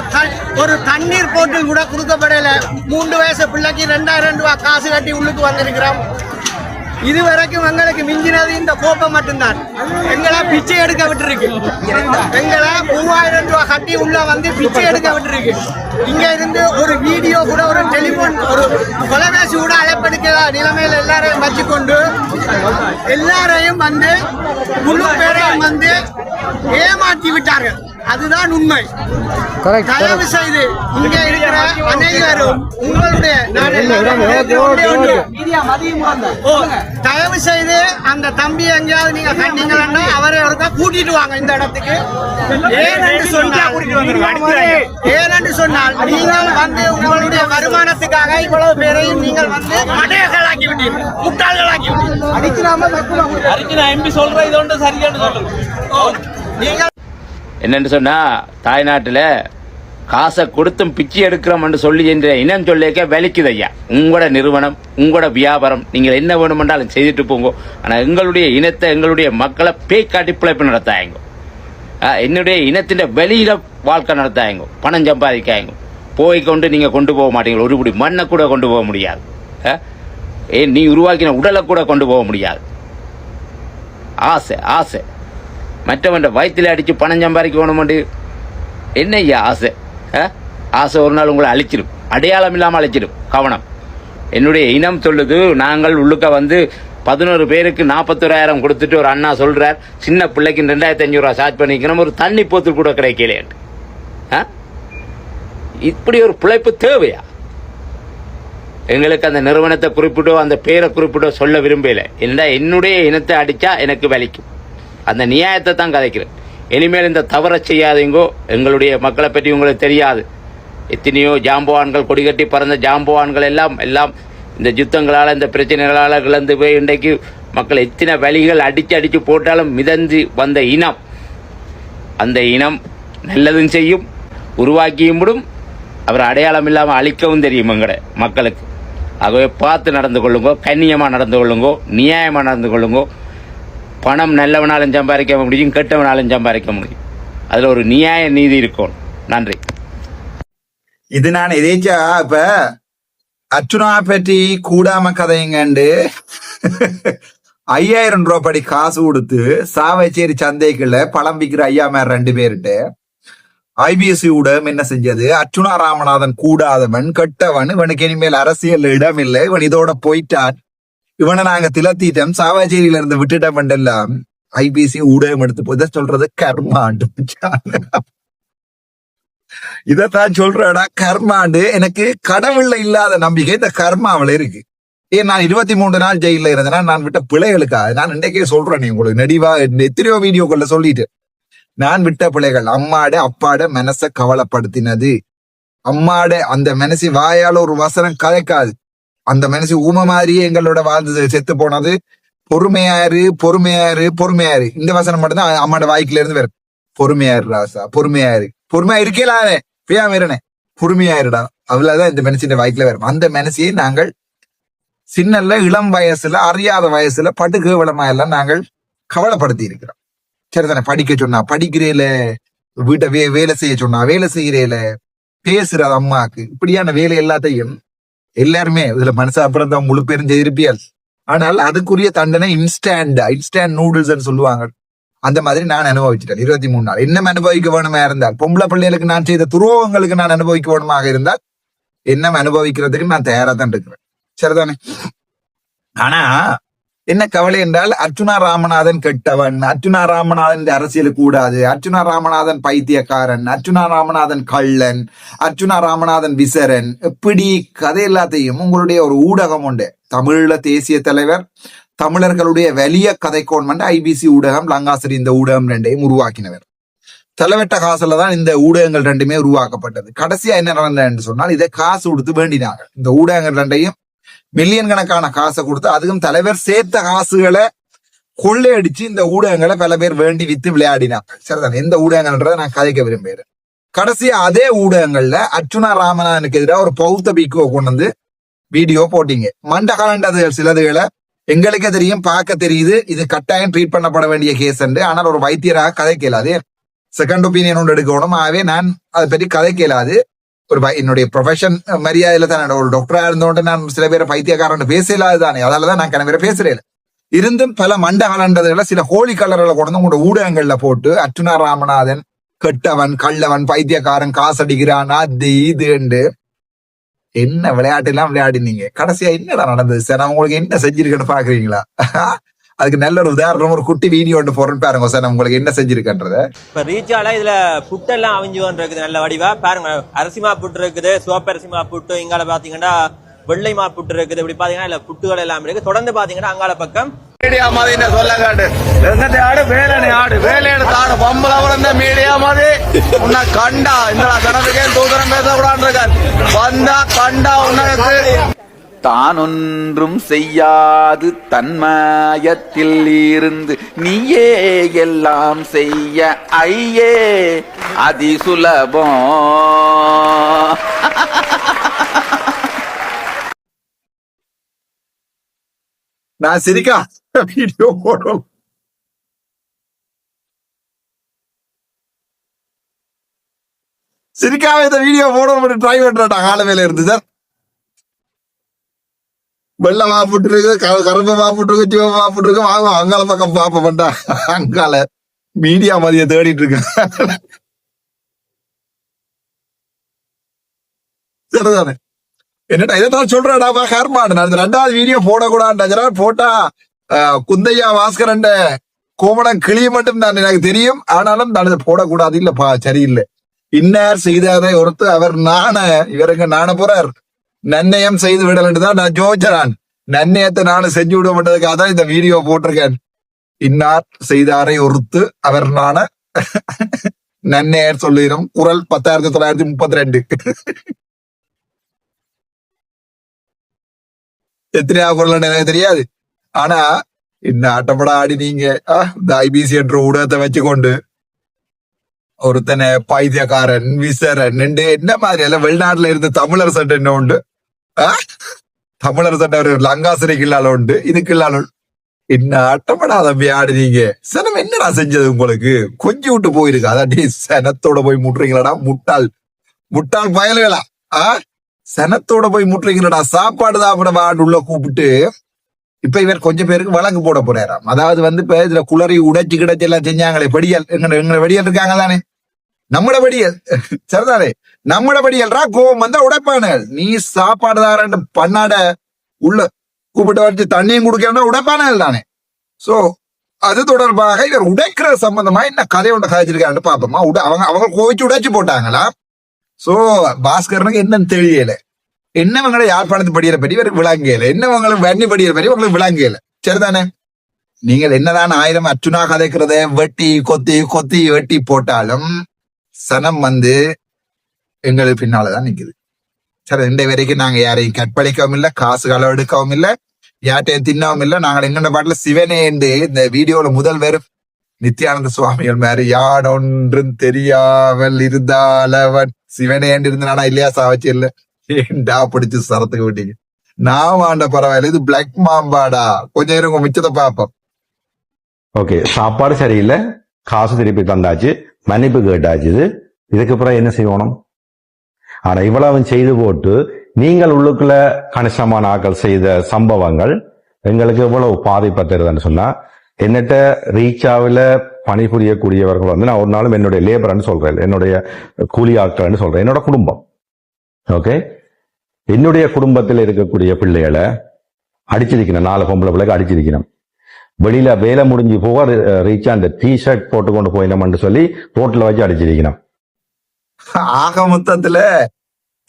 ஒரு தண்ணீர் போட்டு கூட கொடுக்கப்படல. 3 வயசு பிள்ளைக்கு 2000 ரூபாய் காசு கட்டி உள்ளுக்கு வந்திருக்கிறோம். இதுவரைக்கும் எங்களுக்கு மிஞ்சினது இந்த கோப்பை மட்டும்தான். எங்களை பிச்சை எடுக்க விட்டுருக்கு. எங்களை 3000 ரூபாய் கட்டி உள்ள வந்து பிச்சை எடுக்க விட்டுருக்கு. இங்க இருந்து ஒரு வீடியோ கூட, ஒரு டெலிபோன், ஒரு தொலைபேசி கூட அழைப்பெடுக்க நிலைமையில எல்லாரையும் வச்சுக்கொண்டு எல்லாரையும் வந்து முழு பேரையும் வந்து ஏமாற்றி விட்டார்கள். அதுதான் உண்மை. தயவு செய்து இங்க இருக்கிற அனைவரும் உங்களுடைய தயவு செய்து அந்த தம்பி எங்கேயாவது நீங்க கண்டீங்கன்னா அவரை ஒருக்கா கூட்டிட்டு வாங்க இந்த இடத்துக்கு. ஏனென்று சொன்னால் நீங்கள் வந்து உங்களுடைய வருமானத்துக்காக இவ்வளவு பேரையும் நீங்கள் வந்து மடையர்களாக்கி விட்டீர்கள், முட்டாள்களாக்கி விட்டீர்கள். என்னென்னு சொன்னால், தாய்நாட்டில் காசை கொடுத்தும் பிச்சை எடுக்கிறோம்னு சொல்லி என்ற இனம் சொல்லிக்க வலிக்குது ஐயா. உங்களோட நிறுவனம், உங்களோட வியாபாரம், நீங்கள் என்ன வேணுமென்றாலும் செய்துட்டு போங்க. ஆனால் எங்களுடைய இனத்தை, எங்களுடைய மக்களை பேய் காட்டி பிழைப்பு நடத்தாயங்க. என்னுடைய இனத்தின் வெளியில வாழ்க்கை நடத்தாயங்க. பணம் சம்பாதிக்காயங்க. போய்கொண்டு நீங்கள் கொண்டு போக மாட்டீங்க. ஒரு பிடி மண்ணை கூட கொண்டு போக முடியாது. நீ உருவாக்கின உடலை கூட கொண்டு போக முடியாது. ஆசை ஆசை மற்றவன் வயிற்றில் அடித்து பணம் சம்பாதிக்க வேணுமெண்டு என்ன ஐயா ஆசை? ஆசை ஒரு நாள் உங்களை அழிச்சிடும், அடையாளம் இல்லாமல் அழிச்சிடும். கவனம். என்னுடைய இனம் சொல்லுது, நாங்கள் உள்ளுக்க வந்து 11 பேருக்கு 41,000 கொடுத்துட்டு ஒரு அண்ணா சொல்றார், சின்ன பிள்ளைக்கு 2,500 ரூபா சார்ஜ் பண்ணிக்கணும், ஒரு தண்ணி போத்தில் கூட கிடைக்கலையே. இப்படி ஒரு பிழைப்பு தேவையா? எங்களுக்கு அந்த நிறுவனத்தை குறிப்பிட்டோ அந்த பேரை குறிப்பிட்டோ சொல்ல விரும்பல. என்னுடைய இனத்தை அடிச்சா எனக்கு வலிக்கும். அந்த நியாயத்தை தான் கதைக்கிறேன். இனிமேல் இந்த தவறை செய்யாதீங்கோ. எங்களுடைய மக்களை பற்றி உங்களுக்கு தெரியாது. எத்தனையோ ஜாம்பவான்கள், கொடிகட்டி பறந்த ஜாம்பவான்கள் எல்லாம் இந்த யுத்தங்களால், இந்த பிரச்சனைகளால் இழந்து போய் இன்றைக்கு மக்கள் எத்தனை வழிகள் அடித்து போட்டாலும் மிதந்து வந்த இனம். அந்த இனம் நல்லதும் செய்யும், உருவாக்கியும் விடும். அவர் அடையாளம் இல்லாமல் அழிக்கவும் தெரியும் எங்கட மக்களுக்கு. ஆகவே பார்த்து நடந்து கொள்ளுங்கோ, கண்ணியமாக நடந்து கொள்ளுங்கோ, நியாயமாக நடந்து கொள்ளுங்கோ. பணம் நல்லவனாலும் சம்பாதிக்க முடியும், கெட்டவனாலும் சம்பாதிக்க முடியும். அதுல ஒரு நியாய நீதி இருக்கும். நன்றி. இது நான் எதேச்சா இப்ப அர்ச்சுனா பற்றி கூடாம கதைங்கண்டு 5000 ரூபாய் படி காசு கொடுத்து சாவச்சேரி சந்தைக்குள்ள பழம் விற்கிற ஐயா மேல 2 பேருட்டு ஐபிஎஸ்சி ஊடகம் என்ன செஞ்சது? அர்ச்சுனா ராமநாதன் கூடாதவன், கெட்டவன், இவனுக்கு இனிமேல் அரசியல் இடம் இல்லை, இவன் இதோட போயிட்டான், இவனை நாங்க திலத்தீட்டம், சாவாச்சேரியில இருந்து விட்டுட்டோம் எல்லாம் ஐபிசி ஊடகம் எடுத்து போய் சொல்றது கர்மாண்டு. இதத்தான் சொல்றடா கர்மாண்டு. எனக்கு கடவுள்ல இல்லாத நம்பிக்கை இந்த கர்மாவில இருக்கு. ஏன் நான் 23 நாள் ஜெயில இருந்தேன்னா நான் விட்ட பிள்ளைகளுக்காக. நான் இன்றைக்கே சொல்றேன் உங்களுக்கு நெடிவா எத்தனையோ வீடியோக்குள்ள சொல்லிட்டு, நான் விட்ட பிள்ளைகள் அம்மாட அப்பாட மனசை கவலைப்படுத்தினது. அம்மாட அந்த மனசு வாயால ஒரு வசனம் கதைக்காது. அந்த மனசு ஊம மாதிரியே எங்களோட வாழ்ந்து செத்து போனது. பொறுமையாரு பொறுமையாரு பொறுமையாரு, இந்த வசனம் மட்டும்தான் அம்மாட வாய்க்குல இருந்து வேற. பொறுமையாரு ராசா, பொறுமையாரு, பொறுமையா இருக்கலாமே பியா வேறனே, பொறுமையாருடா, அவ்வளவுதான் இந்த மனசின் வாய்க்குல வரும். அந்த மனசையை நாங்கள் சின்னல்ல இளம் வயசுல, அறியாத வயசுல பட்டு கேவலமா எல்லாம் நாங்கள் கவலைப்படுத்தி இருக்கிறோம். சரிதானே? படிக்க சொன்னா படிக்கிறேல, வீட்டை வேலை செய்ய சொன்னா வேலை செய்யறேல, பேசுறது அம்மாக்கு, இப்படியான வேலை எல்லாத்தையும் எல்லாருமே இதுல மனசு அப்புறம் தான் முழு பேரும் செய்திருப்பியால். ஆனால் அதுக்குரிய தண்டனை இன்ஸ்டன்ட் நூடுல்ஸ் சொல்லுவாங்க. அந்த மாதிரி நான் அனுபவிச்சிட்டேன் 23 நாள். என்ன அனுபவிக்க வேணுமா இருந்தால், பொம்பளை பிள்ளைகளுக்கு நான் செய்த துரோகங்களுக்கு நான் அனுபவிக்க வேணுமாக இருந்தால் என்ன அனுபவிக்கிறதுக்கு நான் தயாரா தான் இருக்கிறேன். சரிதானே? ஆனா என்ன கவலை என்றால், அர்ச்சுனா ராமநாதன் கெட்டவன், அர்ச்சுனா ராமநாதன் அரசியல் கூடாது, அர்ச்சுனா ராமநாதன் பைத்தியக்காரன், அர்ச்சுனா ராமநாதன் கள்ளன், அர்ச்சுனா ராமநாதன் விசரன், இப்படி கதை எல்லாத்தையும் உங்களுடைய ஒரு ஊடகம் உண்டு. தமிழ்ல தேசிய தலைவர், தமிழர்களுடைய வெளிய கதைக்கோன் ஐபிசி ஊடகம், லங்காசிரி இந்த ஊடகம் 2ஐயும் உருவாக்கினவர். தலைவட்ட காசுல தான் இந்த ஊடகங்கள் 2மே உருவாக்கப்பட்டது. கடைசியா என்ன நடந்ததுன்னு சொன்னால், இதை காசு கொடுத்து வேண்டினாங்க. இந்த ஊடகங்கள் 2ஐயும் மில்லியன் கணக்கான காசை கொடுத்து, அதுக்கும் தலைவர் சேர்த்த காசுகளை கொள்ளையடிச்சு இந்த ஊடகங்களை பல பேர் வேண்டி வித்து விளையாடினாங்க. சரிதான்? எந்த ஊடகங்கள்ன்றதை நான் கதைக்க விரும்புகிறேன். கடைசியா அதே ஊடகங்கள்ல அர்ச்சுனா ராமநாதனுக்கு எதிராக ஒரு பௌத்த பிக்குவை கொண்டு வந்து வீடியோ போட்டீங்க. மண்ட கலண்டதுகள் சிலதுகளை எங்களுக்கே தெரியும், பார்க்க தெரியுது இது கட்டாயம் ட்ரீட் பண்ணப்பட வேண்டிய கேஸ் என்று. ஆனால் ஒரு வைத்தியராக கதை கேளாது, செகண்ட் ஒப்பீனியன் ஒன்று எடுக்கணும். ஆகவே நான் அதை பற்றி கதை கேளாது. என்னுடைய ப்ரொஃபஷன் மரியாதையில தான் ஒரு டாக்டரா இருந்தோண்டு நான் சில பேரை பைத்தியக்காரன் பேசலாது தானே, அதாலதான் நான் கிணறு பேரை பேசுறேன். இருந்தும் பல மண்டகலன்றதுல சில ஹோலி கலர்களை கொண்டு உங்களோட ஊடகங்கள்ல போட்டு அர்ச்சுனா ராமநாதன் கெட்டவன், கள்ளவன், பைத்தியக்காரன், காசடிக்கிறான், அது இதுண்டு என்ன விளையாட்டு எல்லாம் விளையாடினீங்க. கடைசியா என்னடா நடந்தது சார்? நான் உங்களுக்கு என்ன செஞ்சிருக்கேன்னு பாக்குறீங்களா? அதுக்கு நல்ல ஒரு உதாரணம், ஒரு குட்டி வீடியோ ஒன்று போறேன்னு பாருங்க சார், உங்களுக்கு என்ன செஞ்சிருக்கேன்றத. இப்ப ரீச்சால இதுல புட்டெல்லாம் அவிஞ்சு இருக்குது நல்ல வடிவா பாருங்க. அரிசிமா புட்டு இருக்குது, சிவப்பு அரிசிமா புட்டு, இங்கால பாத்தீங்கன்னா வெள்ளை மா புட்டு இருக்குது. இப்படி பாத்தீங்கன்னா இல்ல புட்டுகள் எல்லாம் இருக்கு. தொடர்ந்து பாத்தீங்கன்னா அங்கால பக்கம் மீடியா மாதிரி சொல்ல காட்டு எங்கிட்ட ஆடு வேலை ஆடு வேலையை தாடு பொம்பளை வளர்ந்த மீடியா மாதிரி உன்னை கண்டா இந்த கணத்துக்கே தூதரம் பேசக்கூடாது வந்தா கண்டா உன்னக்கு தான் ஒன்றும் செய்யாது தன்மாயத்தில் இருந்து நீயே எல்லாம் செய்ய ஐயே அதிசுலபம். நான் சிரிக்கா வீடியோ போடுறோம். சிரிக்காம இந்த வீடியோ போட ட்ரை பண்றா காலவேல இருந்து சார். வெள்ளை மாப்பிட்டு இருக்கு, கரும்பு மாப்பிட்டு இருக்கு, சிவப்பு மாப்பிட்டு இருக்கு. வாங்க அங்கால பக்கம் பாப்ப பண்ணா அங்கால மீடியா மதிய தேடிட்டு இருக்கு. சரிதானே? என்னடா இதான் சொல்றேன்டா கர்மாடு. நான் ரெண்டாவது வீடியோ போடக்கூடாது போட்டா குந்தையா பாஸ்கரன் கோமடம் கிளிய மட்டும் தான் எனக்கு தெரியும். ஆனாலும் நான் போடக்கூடாது. இல்லப்பா சரியில்லை. இன்னார் செய்தாரே ஒருத்து அவர் நாண இவருங்க நாண போறார். நன்னயம் செய்து விடலன்னுதான் நான் ஜோதிச்சரான். நன்னயத்தை நானும் செஞ்சு விட மாட்டதுக்காக தான் இந்த வீடியோ போட்டிருக்கேன். இன்னார் செய்தாரை ஒருத்து அவர் நாண நன்னேர் சொல்லுகிறோம். குரல் 10,932. எத்தனையா குரல் எனக்கு தெரியாது. ஆனா இந்த ஆட்டப்பட ஆடி நீங்க இந்த ஐபிசி என்ற ஊடகத்தை வச்சுக்கொண்டு ஒருத்தனை பைத்தியக்காரன், விசரன் என்ன மாதிரி எல்லாம் வெளிநாட்டுல இருந்து தமிழர் சட்டை என்ன உண்டு, தமிழர் சட்டை ஒரு லங்காசிரிக்குள்ளால உண்டு, இதுக்குள்ளால என்ன ஆட்டப்படா தம்பி ஆடுனீங்க. சனம் என்னடா செஞ்சது உங்களுக்கு? கொஞ்சம் விட்டு போயிருக்கு. அதாட்டி சனத்தோட போய் முட்டுறீங்களாடா முட்டாள் முட்டாள் பயல்களா. சனத்தோட போய் முட்டுறீங்களா? சாப்பாடு சாப்பிட வாண்டு உள்ள கூப்பிட்டு இப்ப இவர் கொஞ்சம் பேருக்கு வழக்கு போட போறாராம். அதாவது இப்ப இதுல குளறி உடைச்சு கிடச்சி எல்லாம் செஞ்சாங்களே படியல், எங்க வெடியல் இருக்காங்க தானே, நம்மட படியல் சரிதானே, நம்மட படியல்ரா கோவம் வந்தா உடைப்பானுகள். நீ சாப்பாடு தாரண்டு பண்ணாட உள்ள கூப்பிட்டு வச்சு தண்ணியும் குடிக்கணும் உடைப்பானுகள் தானே. சோ அது தொடர்பாக இவர் உடைக்கிற சம்பந்தமா என்ன கதை ஒன்று கதைச்சிருக்கான்னு பாப்போமா. அவங்க கோவிச்சு உடைச்சு போட்டாங்களா? சோ பாஸ்கரனுக்கு என்னன்னு தெரியல. என்னவங்களை யாழ்ப்பாணத்து படிக்கிற பற்றி இவருக்கு விளங்கல, என்னவங்களுக்கு வன்னி படிக்கிற பற்றி உங்களுக்கு விளங்கல. சரிதானே? நீங்கள் என்னதான் 1000 அர்ச்சுனா கதைக்கிறத வெட்டி கொத்தி கொத்தி வெட்டி போட்டாலும் சனம் எங்களுக்கு பின்னாலதான் நிக்குது. சரி, இந்த வரைக்கும் நாங்க யாரையும் கற்பழிக்கவும் இல்லை, காசு களவு எடுக்கவும் இல்லை, யார்ட்டையும் தின்னவும் இல்லை. நாங்கள் எங்கண்ட பாட்டுல சிவனே என்று இந்த வீடியோல முதல் வெறும் நித்யானந்த சுவாமிகள் மாதிரி யாடொன்றும் தெரியாமல் இருந்தாலவன் சிவனே என்று இருந்தானா இல்லையா சாவச்சு இல்ல ஏண்டா பிடிச்சு சரத்துக்கு விட்டீங்க. நான் வாண்ட பரவாயில்ல, இது பிளாக் மாம்பாடா. கொஞ்சம் நேரம் மிச்சத்தை பார்ப்போம். ஓகே, சாப்பாடு சரியில்லை, காசு திருப்பி தந்தாச்சு, மன்னிப்பு கேட்டாச்சு. இதுக்கு அப்புறம் என்ன செய்யணும்? ஆனா இவ்வளவு செய்து போட்டு நீங்கள் உள்ளுக்குள்ள கணிசமான ஆக்கள் செய்த சம்பவங்கள் எங்களுக்கு எவ்வளவு பாதிப்பை தருதுன்னு சொன்னா, என்னட்ட ரீச்சாவில பணிபுரியக்கூடியவர்கள் நான் ஒரு நாளும் என்னுடைய லேபர்ன்னு சொல்றேன், என்னுடைய கூலி ஆட்கள்னு சொல்றேன், என்னோட குடும்பம். ஓகே, என்னுடைய குடும்பத்தில் இருக்கக்கூடிய பிள்ளைகளை அடிச்சிருக்கணும், 4 பொம்பளை பிள்ளைக்கு அடிச்சிருக்கணும். வெளியில வேலை முடிஞ்சு போக ரீச்சா அந்த டிஷர்ட் போட்டுக்கொண்டு போயினோம்னு சொல்லி ரோட்ல வச்சு அடிச்சிருக்கணும். ஆக மொத்தத்துல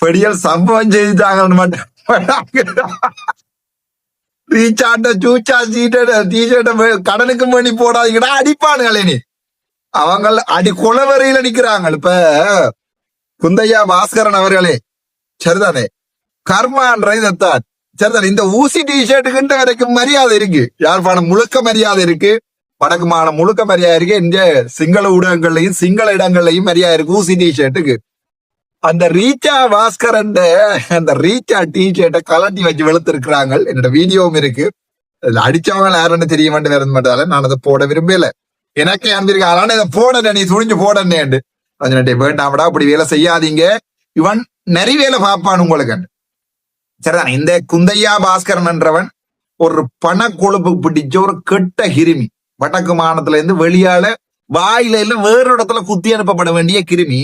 பெடியல் சம்பவம் செய்தாங்கன்னு மட்டும் ரீச்சாண்ட சூச்சா டிஷர்ட்டை கடனுக்கு பண்ணி போடாதீங்கடா அடிப்பானுங்களே. நீ அவங்க அடி கொலவரையில நிக்கிறாங்க. இப்ப குந்தையா பாஸ்கரன் அவர்களே சரிதானே, கர்மான்ற இதைத்தான் சரிதானே. இந்த ஊசி டிஷர்ட்டுக்குன்ற வரைக்கும் மரியாதை இருக்கு, யாழ்ப்பாணம் முழுக்க மரியாதை இருக்கு, வடக்கு மாநிலம் முழுக்க மரியாதை இருக்கு, இந்த சிங்கள ஊடகங்கள்லையும் சிங்கள இடங்கள்லையும் மரியாதை இருக்கு ஊசி டிஷர்ட்டுக்கு. அந்த ரீச்சா பாஸ்கரன் அந்த ரீச்சா டிஷர்ட்டை கலட்டி வச்சு வெளுத்திருக்கிறாங்க. என்னோட வீடியோவும் இருக்கு, அதுல அடிச்சவங்க யாருன்னு தெரிய மாட்டேன் வேற மாட்டால நான் அதை போட விரும்பல. எனக்கே அனுப்பியிருக்கேன், அதனால இதை போடல, நீ துணிஞ்சு போடனேண்டு. அதனுடைய வேண்டாம்டா அப்படி வேலை செய்யாதீங்க, இவன் நிறைய வேலை பார்ப்பான் உங்களுக்கு. சரிதான். இந்த குந்தையா பாஸ்கரன் என்றவன் ஒரு பண கொழுப்பு பிடிச்ச ஒரு கெட்ட கிருமி. வடக்கு மாநிலத்துல இருந்து வெளியால வாயில இல்ல வேறு இடத்துல குத்தி அனுப்பப்பட வேண்டிய கிருமி.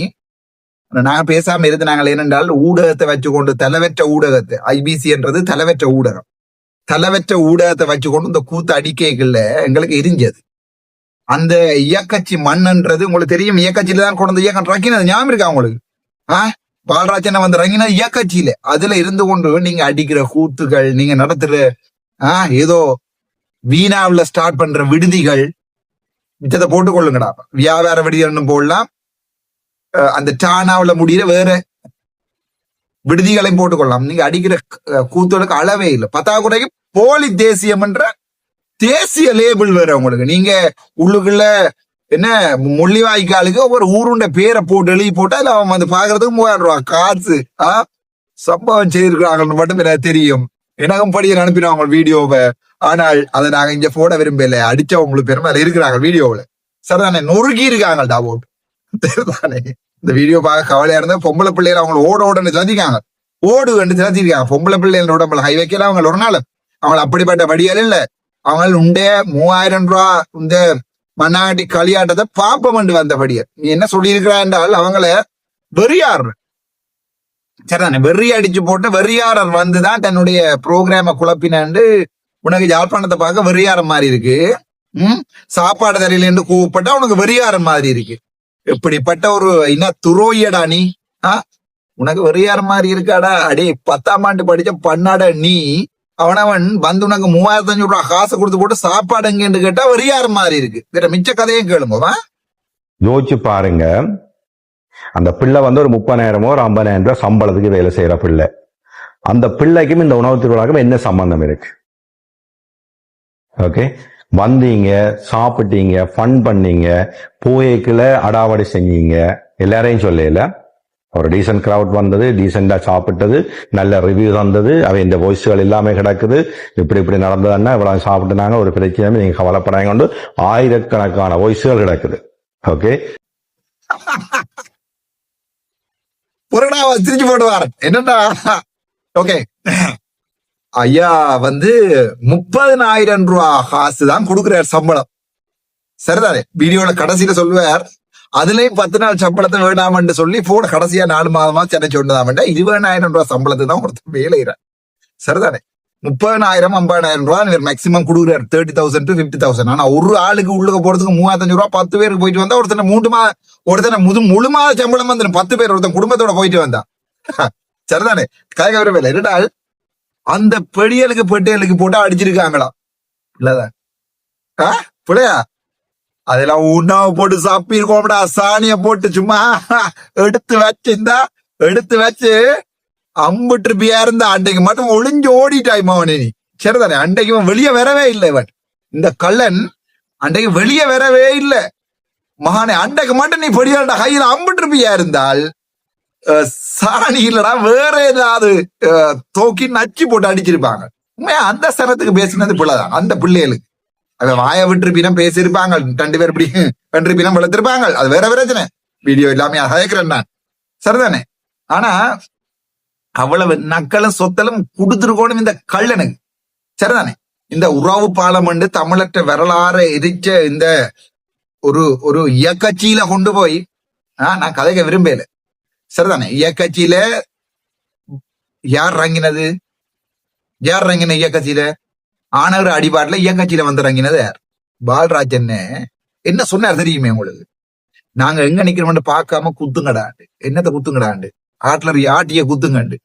நாங்க பேசாம இருந்து நாங்கள் ஏனென்றால் ஊடகத்தை வச்சுக்கொண்டு தலைவற்ற ஊடகத்தை, ஐபிசி என்றது தலைவற்ற ஊடகம், தலைவற்ற ஊடகத்தை வச்சுக்கொண்டு இந்த கூத்து அடிக்கைகள்ல எங்களுக்கு எரிஞ்சது. அந்த இயக்கச்சி மண்ன்றது உங்களுக்கு தெரியும், இயக்கச்சியில தான் கொண்டு இயக்கம் ரங்கினது ஞாபகம் இருக்கா உங்களுக்கு? பாலராஜனை வந்து ரங்கினது இயக்கச்சியில. அதுல இருந்து கொண்டு நீங்க அடிக்கிற கூத்துகள், நீங்க நடத்துற ஏதோ வீணாவில் ஸ்டார்ட் பண்ற விடுதிகள், மிச்சத்தை போட்டுக் கொள்ளுங்கடா. வியாபார விடுதிகள் போடலாம், அந்த டானாவில் முடிகிற வேற விடுதிகளையும் போட்டுக்கொள்ளலாம். நீங்க அடிக்கிற கூத்துகளுக்கு அளவே இல்லை. பத்தாக்குறைக்கு போலி தேசியம் என்ற தேசிய லேபிள் வேற உங்களுக்கு. நீங்க உள்ளுக்குள்ள என்ன முள்ளிவாய்க்காலுக்கு ஒவ்வொரு ஊருண்ட பேரை போட்டு எழுதி போட்டா இல்ல அவன் வந்து பாக்குறதுக்கு 3000 ரூபாய் காசு சம்பவம் செய்திருக்கிறாங்கன்னு மட்டும் எனக்கு தெரியும். எனக்கும் படிய அனுப்பினவங்க வீடியோவை. ஆனால் அதை நாங்க இங்க போட விரும்பல. அடிச்சவங்களுக்கு பெருமை இருக்கிறாங்க வீடியோவில். சரிதானே, நொறுக்கி இருக்காங்கடா போட்டு. சரிதானே, இந்த வீடியோ பார்க்க கவலையா இருந்தா பொம்பளை பிள்ளைகள் அவங்க ஓடன்னு சந்திக்காங்க, ஓடு என்று சந்திருக்காங்க. பொம்பளை பிள்ளைகளோட நம்மள ஹை வைக்கல அவங்க ஒரு நாள். அவங்க அப்படிப்பட்ட படியால் இல்ல, அவங்க உண்டே 3000 ரூபா இந்த மண்ணாட்டி களியாட்டத்தை பாப்பம் என்று வந்தபடியே. நீ என்ன சொல்லியிருக்கிறா என்றால் அவங்கள வெறியார். சரிதானே, வெறி அடிச்சு போட்டு வெறியாரர் வந்துதான் தன்னுடைய ப்ரோக்ராம குழப்பினாண்டு. உனக்கு யாழ்ப்பாணத்தை பார்க்க வெறியாரம் மாதிரி இருக்கு, சாப்பாடு தரையில இருந்து கூப்பிட்டா உனக்கு வெறியாரம் மாதிரி இருக்கு. எப்படிப்பட்ட ஒரு என்ன துரோயடா நீ? உனக்கு வெறியாரம் மாதிரி இருக்காடா? அடே 10ஆம் ஆண்டு படிச்ச பண்ணாட நீ. அவனவன் வந்து உனக்கு 3500 ரூபாய் காசு கொடுத்து போட்டு சாப்பாடு எங்கன்னு கேட்டா வெறியாரம் மாதிரி இருக்கு. வேற மிச்ச கதையும் கேளுங்க. யோசிச்சு பாருங்க, அந்த பிள்ளை வந்து ஒரு 30,000 ஒரு 50,000 ரூபாய் சம்பளத்துக்கு வேலை செய்யற பிள்ளை. அந்த பிள்ளைக்கும் இந்த உணவு திருவிழாக்கும் என்ன சம்பந்தம் இருக்கு? ஓகே, வந்தீங்க, சாப்பிட்டீங்க, ஃபன் பண்ணீங்க, போயக்குல அடாவடி செஞ்சீங்க, எல்லாரையும் சொல்லல. ஒரு டீசன்ட் கிரவுட் வந்தது, டீசெண்டா சாப்பிட்டது, நல்ல ரிவ்யூ தந்தது, அவை இந்த வாய்ஸ்கள் எல்லாமே கிடக்குது. இப்படி நடந்ததுன்னா இவ்வளவு சாப்பிட்டுனாங்க, ஒரு பிரச்சனை நீங்க கவலைப்படாங்க கொண்டு ஆயிரக்கணக்கான வாய்ஸ்கள் கிடக்குது. ஓகே, திருச்சி போடுவார் என்னடா? ஓகே, ஐயா வந்து 30,000 ரூபாய் காசு தான் கொடுக்குறாரு சம்பளம். சரிதானே, வீடியோல கடைசியில சொல்லுவார் அதுலயும் 10 நாள் சம்பளத்தை வேண்டாமன்னு சொல்லி போட கடைசியா 4 மாதமா சென்னை சொன்னதான் 20,000 ரூபாய் சம்பளத்தை தான் ஒருத்தர் வேலையிறார். சரிதானே, 30,000 50,000 ரூபாய் மேக்சிமம் கொடுக்குறாரு, 30,000 to 50,000. ஆனா ஒரு ஆளுக்கு உள்ளுக்கு போறதுக்கு 3500 ரூபாய் 10 பேருக்கு போயிட்டு வந்தா ஒருத்தனை 3 மாதம், ஒருத்தனை முழு மாத சம்பளம் வந்து 10 பேர் ஒருத்தன் குடும்பத்தோட போயிட்டு வந்தா. சரிதானே, கயக வேலை இருந்தால் அந்த பெடியலுக்கு பெட்டியலுக்கு போட்டு அடிச்சிருக்காங்களா? இல்லதான் பிள்ளையா? அதெல்லாம் உணவு போட்டு சாப்பிருக்கோம்டா, சாணிய போட்டு சும்மா எடுத்து வச்சு அம்புட்டு பியா இருந்தா அன்றைக்கு மட்டும் ஒளிஞ்சு ஓடிட்டாய் மவனே நீ. சரிதானே, அன்றைக்கு இவன் வெளியே வரவே இல்லை. இவன் இந்த கள்ளன் அன்றைக்கு வெளியே வரவே இல்லை மகானே. அன்றைக்கு மட்டும் நீ பெடியாண்டா கையில அம்புட்டு பியா இருந்தால் சாணி இல்லடா வேற ஏதாவது தோக்கி நச்சு போட்டு அடிச்சிருப்பாங்க. உண்மையா அந்த சனத்துக்கு பேசினது பிள்ளைதான். அந்த பிள்ளைகளுக்கு அவன் வாய விட்டுருப்பினம் பேசியிருப்பாங்க, 2 பேர் இப்படி வென்றிப்பினம் வளர்த்திருப்பாங்க. அது வேற பிரச்சனை, வீடியோ எல்லாமே அதைக்கிறேன் நான். சரிதானே, ஆனா அவ்வளவு நக்களும் சொத்தலும் கொடுத்துருக்கணும் இந்த கள்ளனுக்கு. சரிதானே, இந்த உறவு பாலம் வந்து தமிழற்ற வரலாறு எரிச்ச இந்த ஒரு இயக்கச்சியில கொண்டு போய் நான் கதைக்க விரும்பல. சரிதானே, இயக்கச்சியில யார் ரங்கினது? யார் ரங்கின இயக்கச்சியில? ஆனவர் அடிபாட்டுல இயக்கச்சியில வந்து ரங்கினது யார்? பாலராஜ் என்ன சொன்னார் தெரியுமே உங்களுக்கு? நாங்க எங்க நிக்கிறோம்னு பார்க்காம குத்துங்கடாண்டு. என்னத்த குத்துங்கடாண்டு? ஆட்லர் ஆட்டிய குத்துங்கண்டு.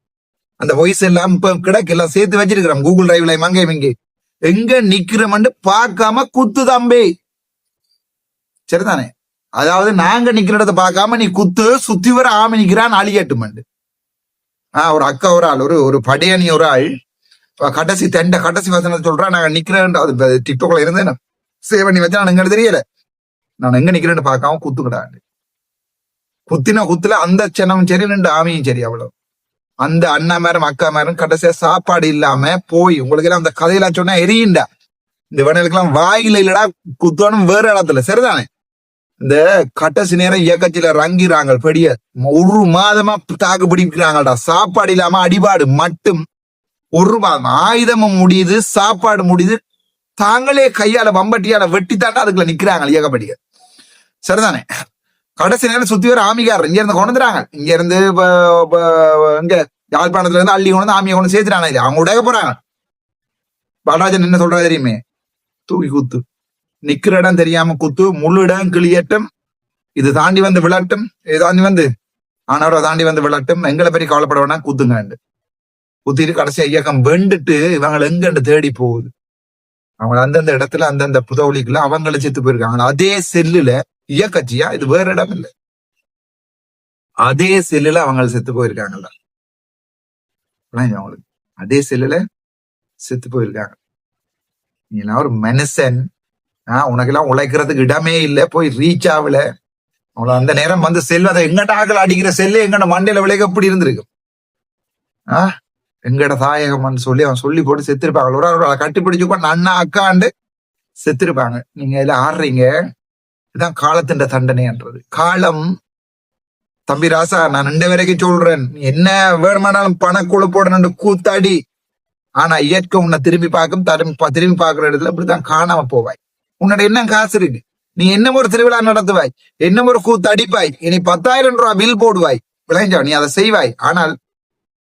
அந்த வாய்ஸ் எல்லாம் இப்ப கிடக்கு, எல்லாம் சேர்த்து வச்சிருக்கிறோம் கூகுள் டிரைவ்ல. இங்கே எங்க நிக்கிறோம்னு பார்க்காம குத்து தம்பி. சரிதானே, அதாவது நாங்க நிக்கிற இடத்த பார்க்காம நீ குத்து, சுத்தி வர ஆமி நிக்கிறான் அழியட்டுமண்டு. ஒரு அக்கா ஒரு ஆள், ஒரு படையணி ஒரு ஆள் கடைசி வசனத்தை சொல்றா, நாங்க நிக்கிறேன். டிக்டாக்ல இருந்தேன் சேவ் பண்ணி வச்சா நான் எங்க தெரியல. நான் எங்க நிக்கிறேன்னு பார்க்காம குத்துக்கிடாண்டு. குத்துல அந்த சென்னமும் சரி 2 ஆமியும் சரி. அவ்வளவு அந்த அண்ணா மேரும் அக்கா மேரும் கடைசியா சாப்பாடு இல்லாம போய் உங்களுக்கு எல்லாம் அந்த கதையெல்லாம் சொன்னா எரியுண்டா. இந்த இவனுக்கெல்லாம் வாயில இல்லடா குத்தணும் வேற இடத்துல. சரிதானே? இந்த கடைசி நேரம் இயக்கச்சில ரங்கிறாங்க பெரிய 1 மாதமா தாக்கு பிடிக்கிறாங்கடா. சாப்பாடு இல்லாம அடிபாடு மட்டும் 1 மாதம். ஆயுதமும் முடியுது, சாப்பாடு முடியுது, தாங்களே கையால வம்பட்டியால வெட்டித்தாண்டா அதுக்குள்ள நிக்கிறாங்க இயக்கப்படிய. சரிதானே? கடைசி நேரம் சுத்தி வர ஆமிகாரர் இங்க இருந்து கொண்டுறாங்க. இங்க இருந்து இங்க யாழ்ப்பாணத்துல இருந்து அள்ளி கொண்டு ஆமியை கொண்டு சேர்த்துறாங்க. அவங்க உடைய போறாங்க. பாடராஜன் என்ன சொல்றது தெரியுமே? தூக்கி குத்து, நிக்கிற இடம் தெரியாம குத்து, முழு இடம் கிளியட்டும், இது தாண்டி வந்து விளட்டும், இது தாண்டி வந்து ஆனவரை தாண்டி வந்து விளட்டும், எங்களை பற்றி கவலைப்பட வேணா குத்துங்க. குத்திட்டு கடைசியா இயக்கம் வெண்டுட்டு இவங்களை எங்கண்டு தேடி போகுது. அவங்க அந்தந்த இடத்துல அந்தந்த புதவலிக்குள்ள அவங்கள செத்து போயிருக்காங்க. அதே செல்லுல இயக்கச்சியா, இது வேற இடம் இல்லை, அதே செல்லுல அவங்க செத்து போயிருக்காங்கல்ல. அவங்களுக்கு அதே செல்லுல செத்து போயிருக்காங்க. நீ எல்லாம் ஒரு மனுஷன், உனக்கெல்லாம் உழைக்கிறதுக்கு இடமே இல்லை, போய் ரீச் ஆகல. அவள அந்த நேரம் வந்து செல் அதை எங்கட ஆக்கள் அடிக்கிற செல்லு எங்கட மண்டையில விளைய எப்படி இருந்திருக்கு. எங்கட தாயகம்னு சொல்லி அவன் சொல்லி போட்டு செத்துருப்பாங்க. ஒரு கட்டிப்பிடிச்சு கொண்டு அண்ணா அக்காண்டு செத்துருப்பாங்க. நீங்க இதுல ஆடுறீங்க. இதுதான் காலத்தின் தண்டனைன்றது. காலம் தம்பி ராசா, நான் 2 வரைக்கும் சொல்றேன், என்ன வேணுமானாலும் பணக்குழு போடணும் கூத்தாடி, ஆனா இயற்கை உன்னை திரும்பி பார்க்கும். திரும்பி பார்க்கிற இடத்துல இப்படித்தான் காணாம போவாய். உன்னோட என்ன காசு இருக்கு, நீ என்ன ஒரு திருவிழா நடத்துவாய், என்ன ஒரு கூத்து அடிப்பாய், இனி 10,000 ரூபாய் பில் போடுவாய், விளைஞ்சா நீ அதை செய்வாய். ஆனால்